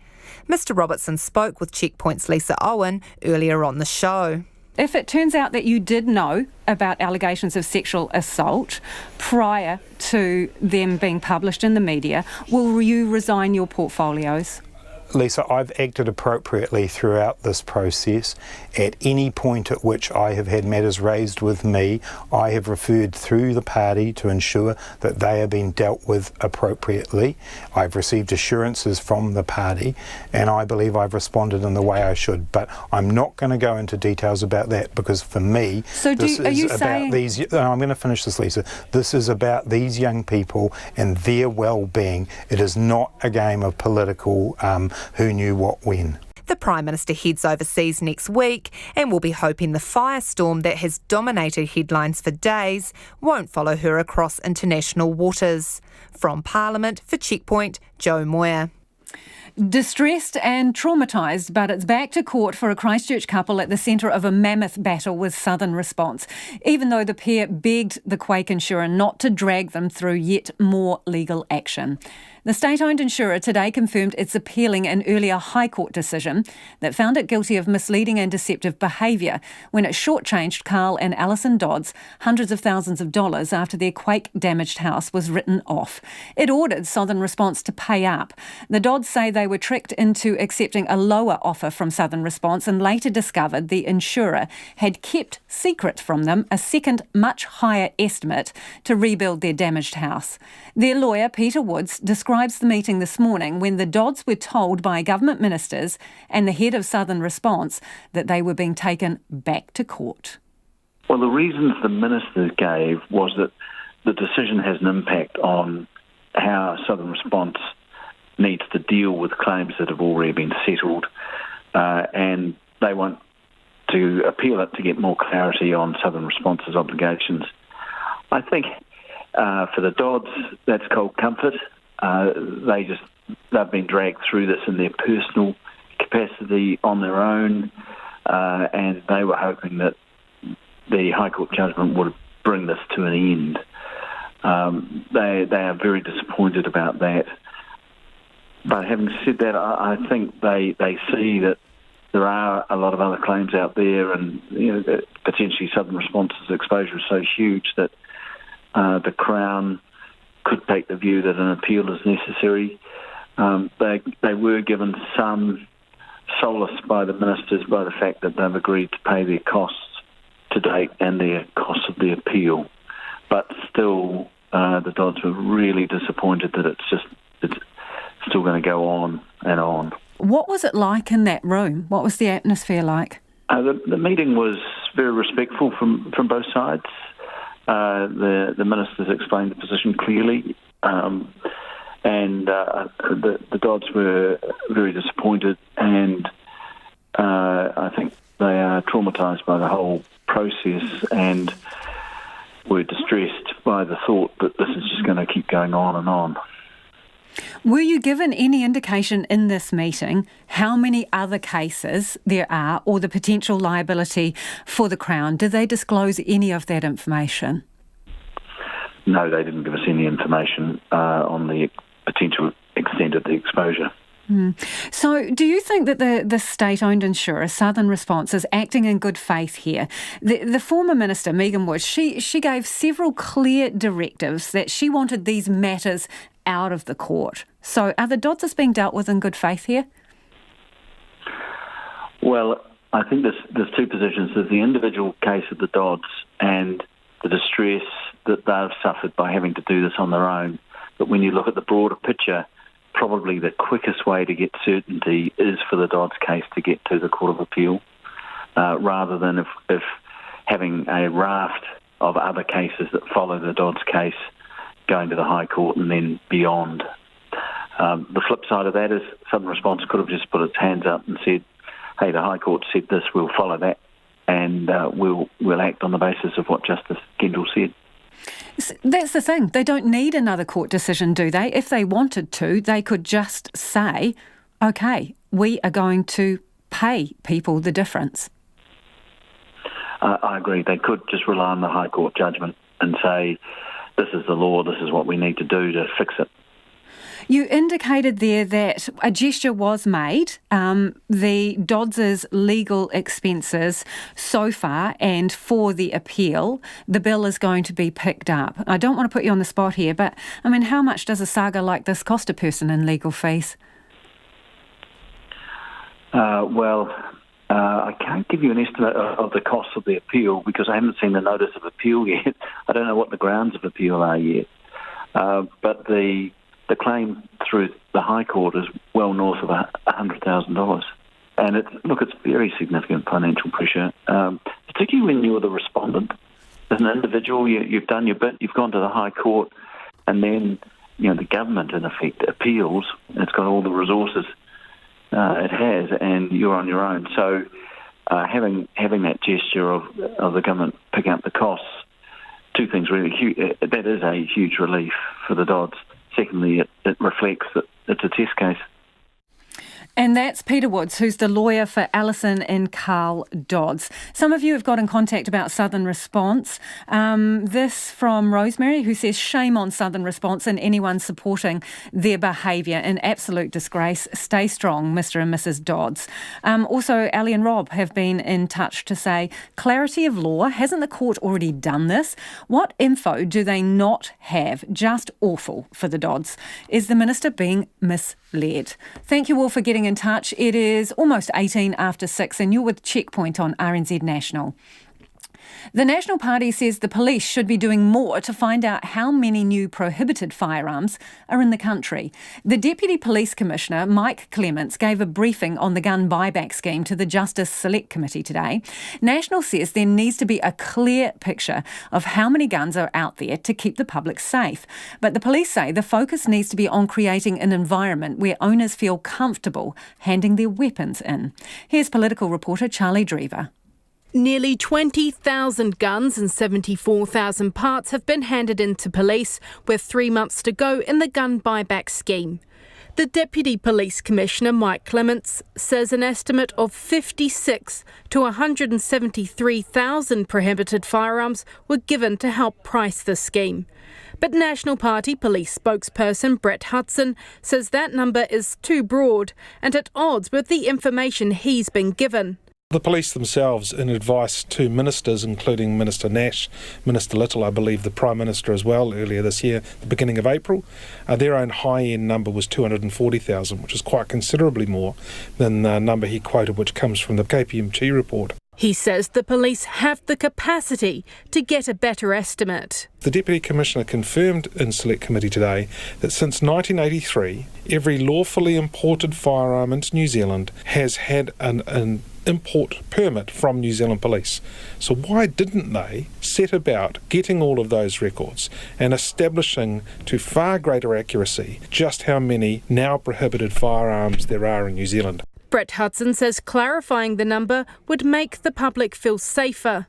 Mr Robertson spoke with Checkpoint's Lisa Owen earlier on the show. If it turns out that you did know about allegations of sexual assault prior to them being published in the media, will you resign your portfolios? Lisa, I've acted appropriately throughout this process. At any point at which I have had matters raised with me, I have referred through the party to ensure that they are being dealt with appropriately. I've received assurances from the party and I believe I've responded in the way I should, but I'm not going to go into details about that because for me, I'm going to finish this, Lisa. This is about these young people and their well-being. It is not a game of political who knew what when. The Prime Minister heads overseas next week and will be hoping the firestorm that has dominated headlines for days won't follow her across international waters. From Parliament for Checkpoint, Joe Moyer. Distressed and traumatised, but it's back to court for a Christchurch couple at the centre of a mammoth battle with Southern Response, even though the pair begged the quake insurer not to drag them through yet more legal action. The state-owned insurer today confirmed it's appealing an earlier High Court decision that found it guilty of misleading and deceptive behaviour when it shortchanged Carl and Alison Dodds hundreds of thousands of dollars after their quake-damaged house was written off. It ordered Southern Response to pay up. The Dodds say they were tricked into accepting a lower offer from Southern Response and later discovered the insurer had kept secret from them a second, much higher estimate to rebuild their damaged house. Their lawyer, Peter Woods, describes the meeting this morning when the Dodds were told by government ministers and the head of Southern Response that they were being taken back to court. Well, the reasons the ministers gave was that the decision has an impact on how Southern Response needs to deal with claims that have already been settled, and they want to appeal it to get more clarity on Southern Response's obligations. I think for the Dodds, that's cold comfort. They've been dragged through this in their personal capacity on their own, and they were hoping that the High Court judgment would bring this to an end. They are very disappointed about that. But having said that, I think they see that there are a lot of other claims out there, and that potentially Southern Response's exposure is so huge that the Crown could take the view that an appeal is necessary. They were given some solace by the ministers by the fact that they've agreed to pay their costs to date and their costs of the appeal. But still, the Dodds were really disappointed that it's still going to go on and on. What was it like in that room? What was the atmosphere like? The meeting was very respectful from both sides. The ministers explained the position clearly, and the Dodds were very disappointed, and I think they are traumatised by the whole process and were distressed by the thought that this is just going to keep going on and on. Were you given any indication in this meeting how many other cases there are or the potential liability for the Crown? Did they disclose any of that information? No, they didn't give us any information on the potential extent of the exposure. So do you think that the state-owned insurer, Southern Response, is acting in good faith here? The former minister, Megan Woods, she gave several clear directives that she wanted these matters out of the court. So are the Dodds being dealt with in good faith here? Well, I think there's two positions. There's the individual case of the Dodds and the distress that they've suffered by having to do this on their own. But when you look at the broader picture, probably the quickest way to get certainty is for the Dodds case to get to the Court of Appeal, rather than if having a raft of other cases that follow the Dodds case going to the High Court and then beyond. The flip side of that is Southern Response could have just put its hands up and said, hey, the High Court said this, we'll follow that, and we'll act on the basis of what Justice Kendall said. That's the thing. They don't need another court decision, do they? If they wanted to, they could just say, OK, we are going to pay people the difference. I agree. They could just rely on the High Court judgment and say, this is the law, this is what we need to do to fix it. You indicated there that a gesture was made. The Dodds' legal expenses so far and for the appeal, the bill is going to be picked up. I don't want to put you on the spot here, but I mean, how much does a saga like this cost a person in legal fees? I can't give you an estimate of the cost of the appeal because I haven't seen the notice of appeal yet. I don't know what the grounds of appeal are yet. But the claim through the High Court is well north of $100,000. And it's very significant financial pressure, particularly when you're the respondent. As an individual, you've done your bit, you've gone to the High Court, and then the government, in effect, appeals. It's got all the resources it has, and you're on your own. So having that gesture of the government picking up the costs, two things really huge. That is a huge relief for the Dodds. Secondly, it reflects that it's a test case. And that's Peter Woods, who's the lawyer for Alison and Carl Dodds. Some of you have got in contact about Southern Response. This from Rosemary, who says, shame on Southern Response and anyone supporting their behaviour. An absolute disgrace. Stay strong, Mr. and Mrs. Dodds. Also, Ali and Rob have been in touch to say, clarity of law. Hasn't the court already done this? What info do they not have? Just awful for the Dodds. Is the minister being misled? Thank you all for getting in touch. It is almost 18 after 6 and you're with Checkpoint on RNZ National. The National Party says the police should be doing more to find out how many new prohibited firearms are in the country. The Deputy Police Commissioner, Mike Clements, gave a briefing on the gun buyback scheme to the Justice Select Committee today. National says there needs to be a clear picture of how many guns are out there to keep the public safe. But the police say the focus needs to be on creating an environment where owners feel comfortable handing their weapons in. Here's political reporter Charlie Drever. Nearly 20,000 guns and 74,000 parts have been handed in to police, with 3 months to go in the gun buyback scheme. The Deputy Police Commissioner, Mike Clements, says an estimate of 56 to 173,000 prohibited firearms were given to help price the scheme. But National Party police spokesperson Brett Hudson says that number is too broad and at odds with the information he's been given. The police themselves, in advice to ministers, including Minister Nash, Minister Little, I believe the Prime Minister as well, earlier this year, the beginning of April, their own high-end number was 240,000, which is quite considerably more than the number he quoted, which comes from the KPMG report. He says the police have the capacity to get a better estimate. The Deputy Commissioner confirmed in Select Committee today that since 1983, every lawfully imported firearm into New Zealand has had an import permit from New Zealand Police. So why didn't they set about getting all of those records and establishing to far greater accuracy just how many now prohibited firearms there are in New Zealand? Brett Hudson says clarifying the number would make the public feel safer.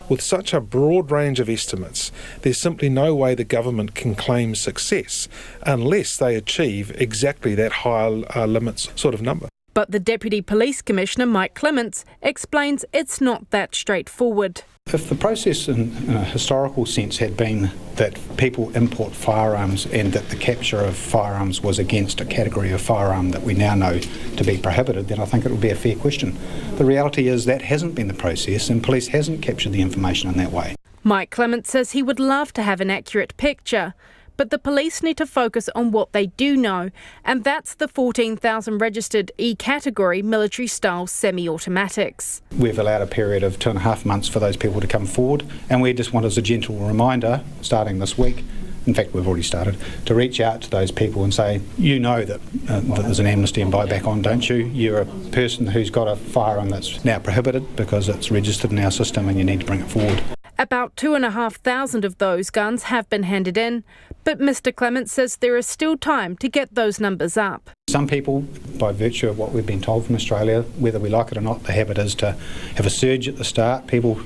With such a broad range of estimates, there's simply no way the government can claim success unless they achieve exactly that higher limits sort of number. But the Deputy Police Commissioner, Mike Clements, explains it's not that straightforward. If the process in a historical sense had been that people import firearms and that the capture of firearms was against a category of firearm that we now know to be prohibited, then I think it would be a fair question. The reality is that hasn't been the process and police hasn't captured the information in that way. Mike Clements says he would love to have an accurate picture, but the police need to focus on what they do know, and that's the 14,000 registered E-category military-style semi-automatics. We've allowed a period of 2.5 months for those people to come forward, and we just want as a gentle reminder, starting this week, in fact we've already started, to reach out to those people and say, you know that there's an amnesty and buyback on, don't you? You're a person who's got a firearm that's now prohibited because it's registered in our system and you need to bring it forward. About 2,500 of those guns have been handed in, but Mr Clements says there is still time to get those numbers up. Some people, by virtue of what we've been told from Australia, whether we like it or not, the habit is to have a surge at the start. People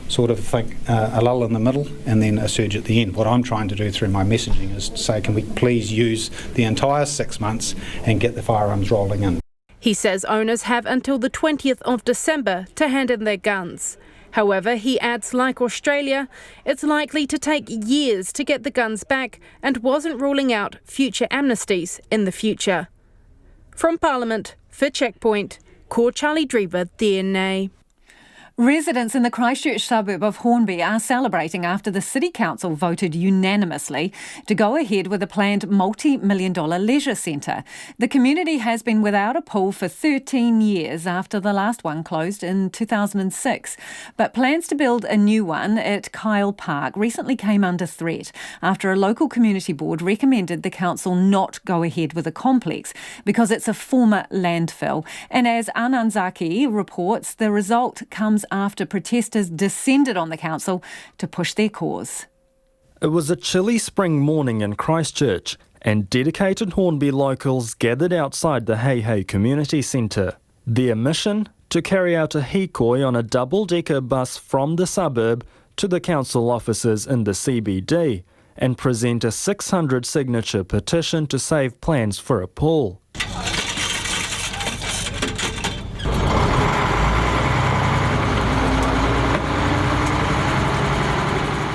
sort of think a lull in the middle and then a surge at the end. What I'm trying to do through my messaging is to say, can we please use the entire 6 months and get the firearms rolling in? He says owners have until the 20th of December to hand in their guns. However, he adds, like Australia, it's likely to take years to get the guns back and wasn't ruling out future amnesties in the future. From Parliament, for Checkpoint, Ko Charlie Drever, DNA. Residents in the Christchurch suburb of Hornby are celebrating after the City Council voted unanimously to go ahead with a planned multi-million-dollar leisure centre. The community has been without a pool for 13 years after the last one closed in 2006. But plans to build a new one at Kyle Park recently came under threat after a local community board recommended the council not go ahead with a complex because it's a former landfill. And as Anand Zaki reports, the result comes after protesters descended on the council to push their cause. It was a chilly spring morning in Christchurch, and dedicated Hornby locals gathered outside the Hei Hei Community Centre. Their mission? To carry out a hikoi on a double-decker bus from the suburb to the council offices in the CBD and present a 600-signature petition to save plans for a pool.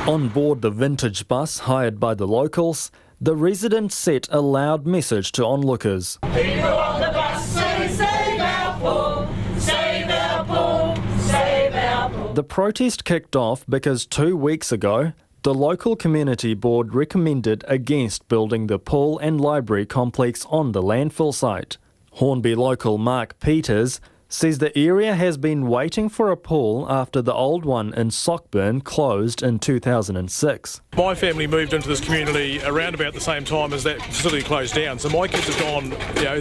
On board the vintage bus hired by the locals, the residents set a loud message to onlookers. People on the bus say, save our pool, save our pool, save our pool. The protest kicked off because 2 weeks ago, the local community board recommended against building the pool and library complex on the landfill site. Hornby local Mark Peters says the area has been waiting for a pool after the old one in Sockburn closed in 2006. My family moved into this community around about the same time as that facility closed down, so my kids have gone,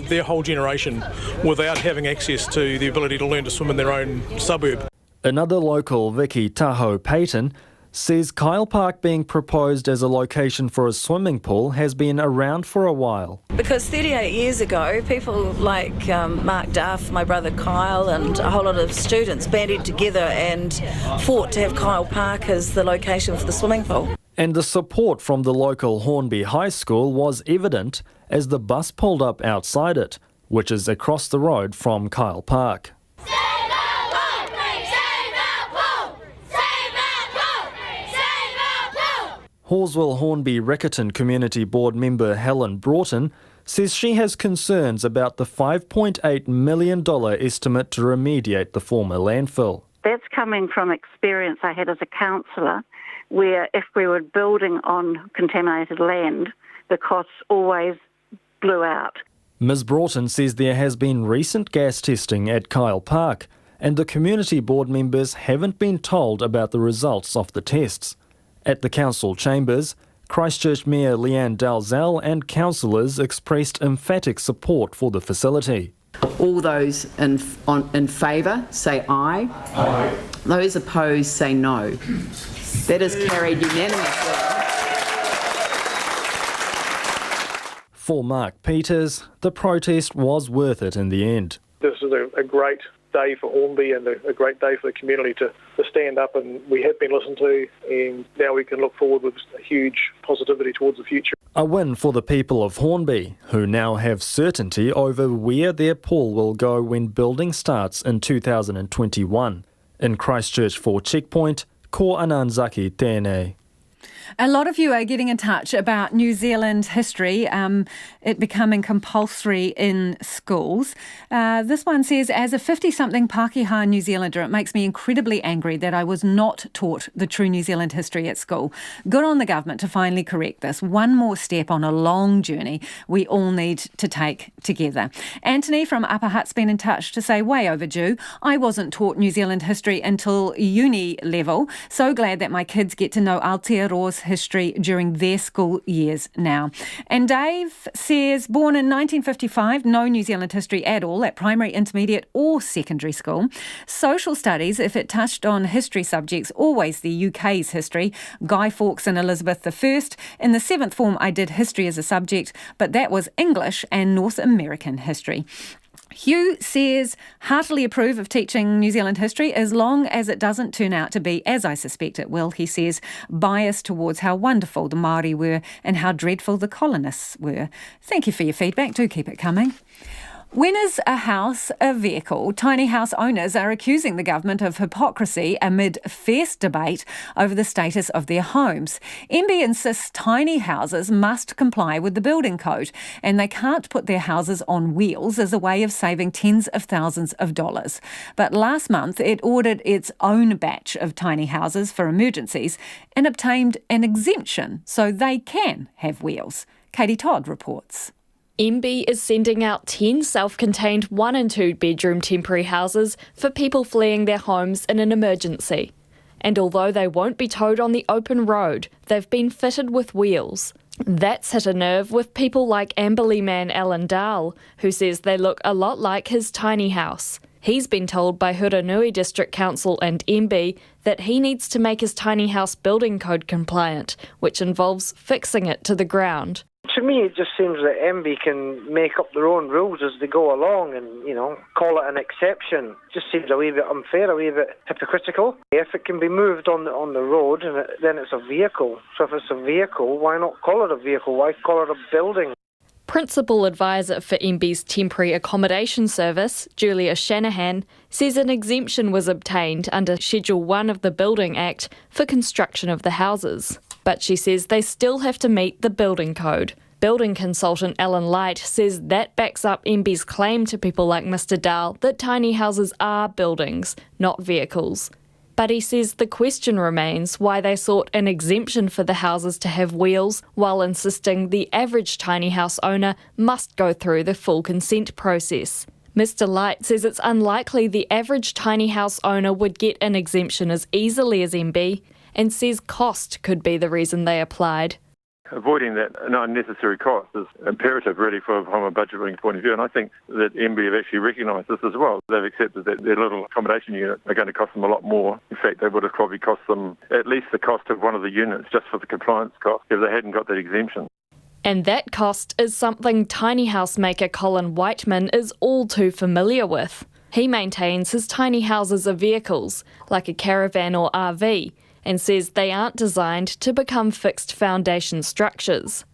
their whole generation without having access to the ability to learn to swim in their own suburb. Another local, Vicky Tahoe Payton, says Kyle Park being proposed as a location for a swimming pool has been around for a while. Because 38 years ago, people like Mark Duff, my brother Kyle, and a whole lot of students banded together and fought to have Kyle Park as the location for the swimming pool. And the support from the local Hornby High School was evident as the bus pulled up outside it, which is across the road from Kyle Park. Hawesville Hornby Riccarton Community Board member Helen Broughton says she has concerns about the $5.8 million estimate to remediate the former landfill. That's coming from experience I had as a councillor, where if we were building on contaminated land, the costs always blew out. Ms Broughton says there has been recent gas testing at Kyle Park, and the community board members haven't been told about the results of the tests. At the council chambers, Christchurch Mayor Leanne Dalzell and councillors expressed emphatic support for the facility. All those in favour say aye. Aye. Those opposed say no. That is carried unanimously. For Mark Peters, the protest was worth it in the end. This is a great day for Hornby and a great day for the community to stand up, and we have been listened to, and now we can look forward with a huge positivity towards the future. A win for the people of Hornby, who now have certainty over where their pool will go when building starts in 2021. In Christchurch for Checkpoint, Ko Ananzaki tēnei. A lot of you are getting in touch about New Zealand history, it becoming compulsory in schools. This one says, as a 50-something Pākehā New Zealander, it makes me incredibly angry that I was not taught the true New Zealand history at school. Good on the government to finally correct this. One more step on a long journey we all need to take together. Anthony from Upper Hutt's been in touch to say, way overdue. I wasn't taught New Zealand history until uni level. So glad that my kids get to know Aotearoa's history during their school years now. And Dave says, born in 1955, no New Zealand history at all at primary, intermediate or secondary school. Social studies, if it touched on history subjects, always the UK's history, Guy Fawkes and Elizabeth I. In the 7th form, I did history as a subject, but that was English and North American history. Hugh says, heartily approve of teaching New Zealand history as long as it doesn't turn out to be, as I suspect it will, he says, biased towards how wonderful the Māori were and how dreadful the colonists were. Thank you for your feedback. Do keep it coming. When is a house a vehicle? Tiny house owners are accusing the government of hypocrisy amid fierce debate over the status of their homes. MB insists tiny houses must comply with the building code and they can't put their houses on wheels as a way of saving tens of thousands of dollars. But last month it ordered its own batch of tiny houses for emergencies and obtained an exemption so they can have wheels. Katie Todd reports. MB is sending out 10 self-contained 1 and 2 bedroom temporary houses for people fleeing their homes in an emergency. And although they won't be towed on the open road, they've been fitted with wheels. That's hit a nerve with people like Amberley man Alan Dahl, who says they look a lot like his tiny house. He's been told by Huranui District Council and MB that he needs to make his tiny house building code compliant, which involves fixing it to the ground. To me, it just seems that MB can make up their own rules as they go along and, call it an exception. It just seems a wee bit unfair, a wee bit hypocritical. If it can be moved on the road, then it's a vehicle. So if it's a vehicle, why not call it a vehicle? Why call it a building? Principal advisor for MB's temporary accommodation service, Julia Shanahan, says an exemption was obtained under Schedule 1 of the Building Act for construction of the houses. But she says they still have to meet the building code. Building consultant Alan Light says that backs up MB's claim to people like Mr Dahl that tiny houses are buildings, not vehicles. But he says the question remains why they sought an exemption for the houses to have wheels while insisting the average tiny house owner must go through the full consent process. Mr Light says it's unlikely the average tiny house owner would get an exemption as easily as MB, and says cost could be the reason they applied. Avoiding that unnecessary cost is imperative, really, from a budgeting point of view. And I think that MB have actually recognised this as well. They've accepted that their little accommodation unit are going to cost them a lot more. In fact, they would have probably cost them at least the cost of one of the units just for the compliance cost if they hadn't got that exemption. And that cost is something tiny house maker Colin Whiteman is all too familiar with. He maintains his tiny houses are vehicles, like a caravan or RV, and says they aren't designed to become fixed foundation structures.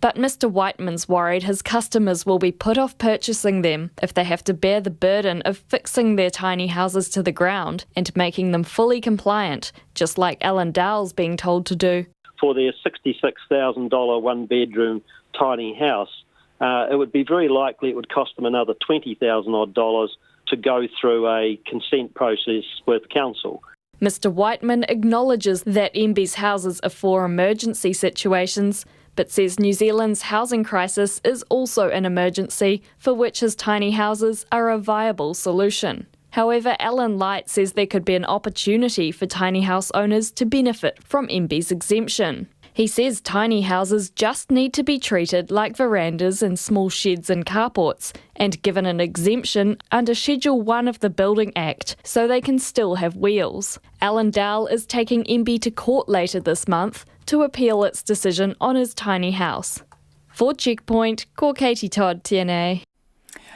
But Mr. Whiteman's worried his customers will be put off purchasing them if they have to bear the burden of fixing their tiny houses to the ground and making them fully compliant, just like Alan Dowell's being told to do. For their $66,000 one-bedroom tiny house, it would be very likely it would cost them another $20,000 to go through a consent process with council. Mr. Whiteman acknowledges that MB's houses are for emergency situations, but says New Zealand's housing crisis is also an emergency for which his tiny houses are a viable solution. However, Alan Light says there could be an opportunity for tiny house owners to benefit from MB's exemption. He says tiny houses just need to be treated like verandas and small sheds and carports and given an exemption under Schedule 1 of the Building Act so they can still have wheels. Alan Dowell is taking MB to court later this month to appeal its decision on his tiny house. For Checkpoint, ko Katie Todd, TNA.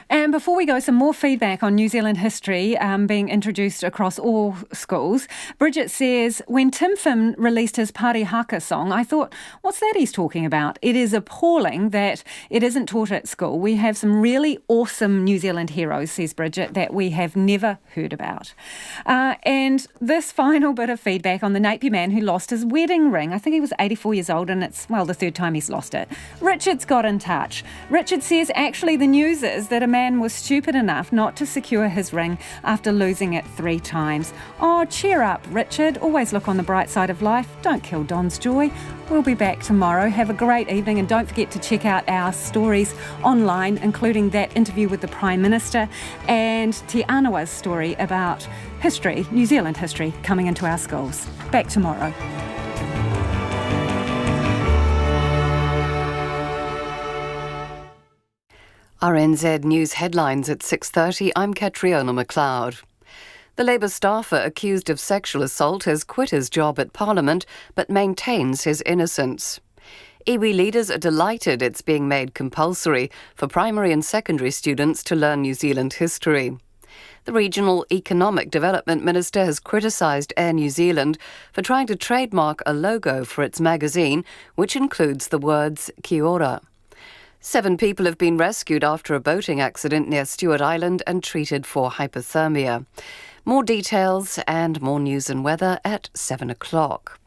And before we go, some more feedback on New Zealand history being introduced across all schools. Bridget says, when Tim Finn released his Pari Haka song, I thought, what's that he's talking about? It is appalling that it isn't taught at school. We have some really awesome New Zealand heroes, says Bridget, that we have never heard about. And this final bit of feedback on the Napier man who lost his wedding ring. I think he was 84 years old and it's, well, the third time he's lost it. Richard's got in touch. Richard says, actually, the news is that a man was stupid enough not to secure his ring after losing it 3 times. Oh, cheer up, Richard. Always look on the bright side of life. Don't kill Don's joy. We'll be back tomorrow. Have a great evening and don't forget to check out our stories online, including that interview with the Prime Minister and Te Anawa's story about history, New Zealand history, coming into our schools. Back tomorrow. RNZ News headlines at 6:30. I'm Catriona McLeod. The Labour staffer accused of sexual assault has quit his job at Parliament but maintains his innocence. Iwi leaders are delighted it's being made compulsory for primary and secondary students to learn New Zealand history. The Regional Economic Development Minister has criticised Air New Zealand for trying to trademark a logo for its magazine, which includes the words Kia ora. 7 people have been rescued after a boating accident near Stewart Island and treated for hypothermia. More details and more news and weather at 7 o'clock.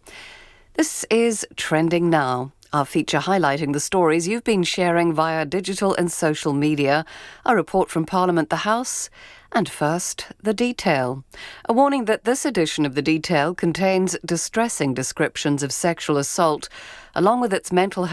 This is Trending Now, our feature highlighting the stories you've been sharing via digital and social media, a report from Parliament, the House, and first, The Detail. A warning that this edition of The Detail contains distressing descriptions of sexual assault, along with its mental health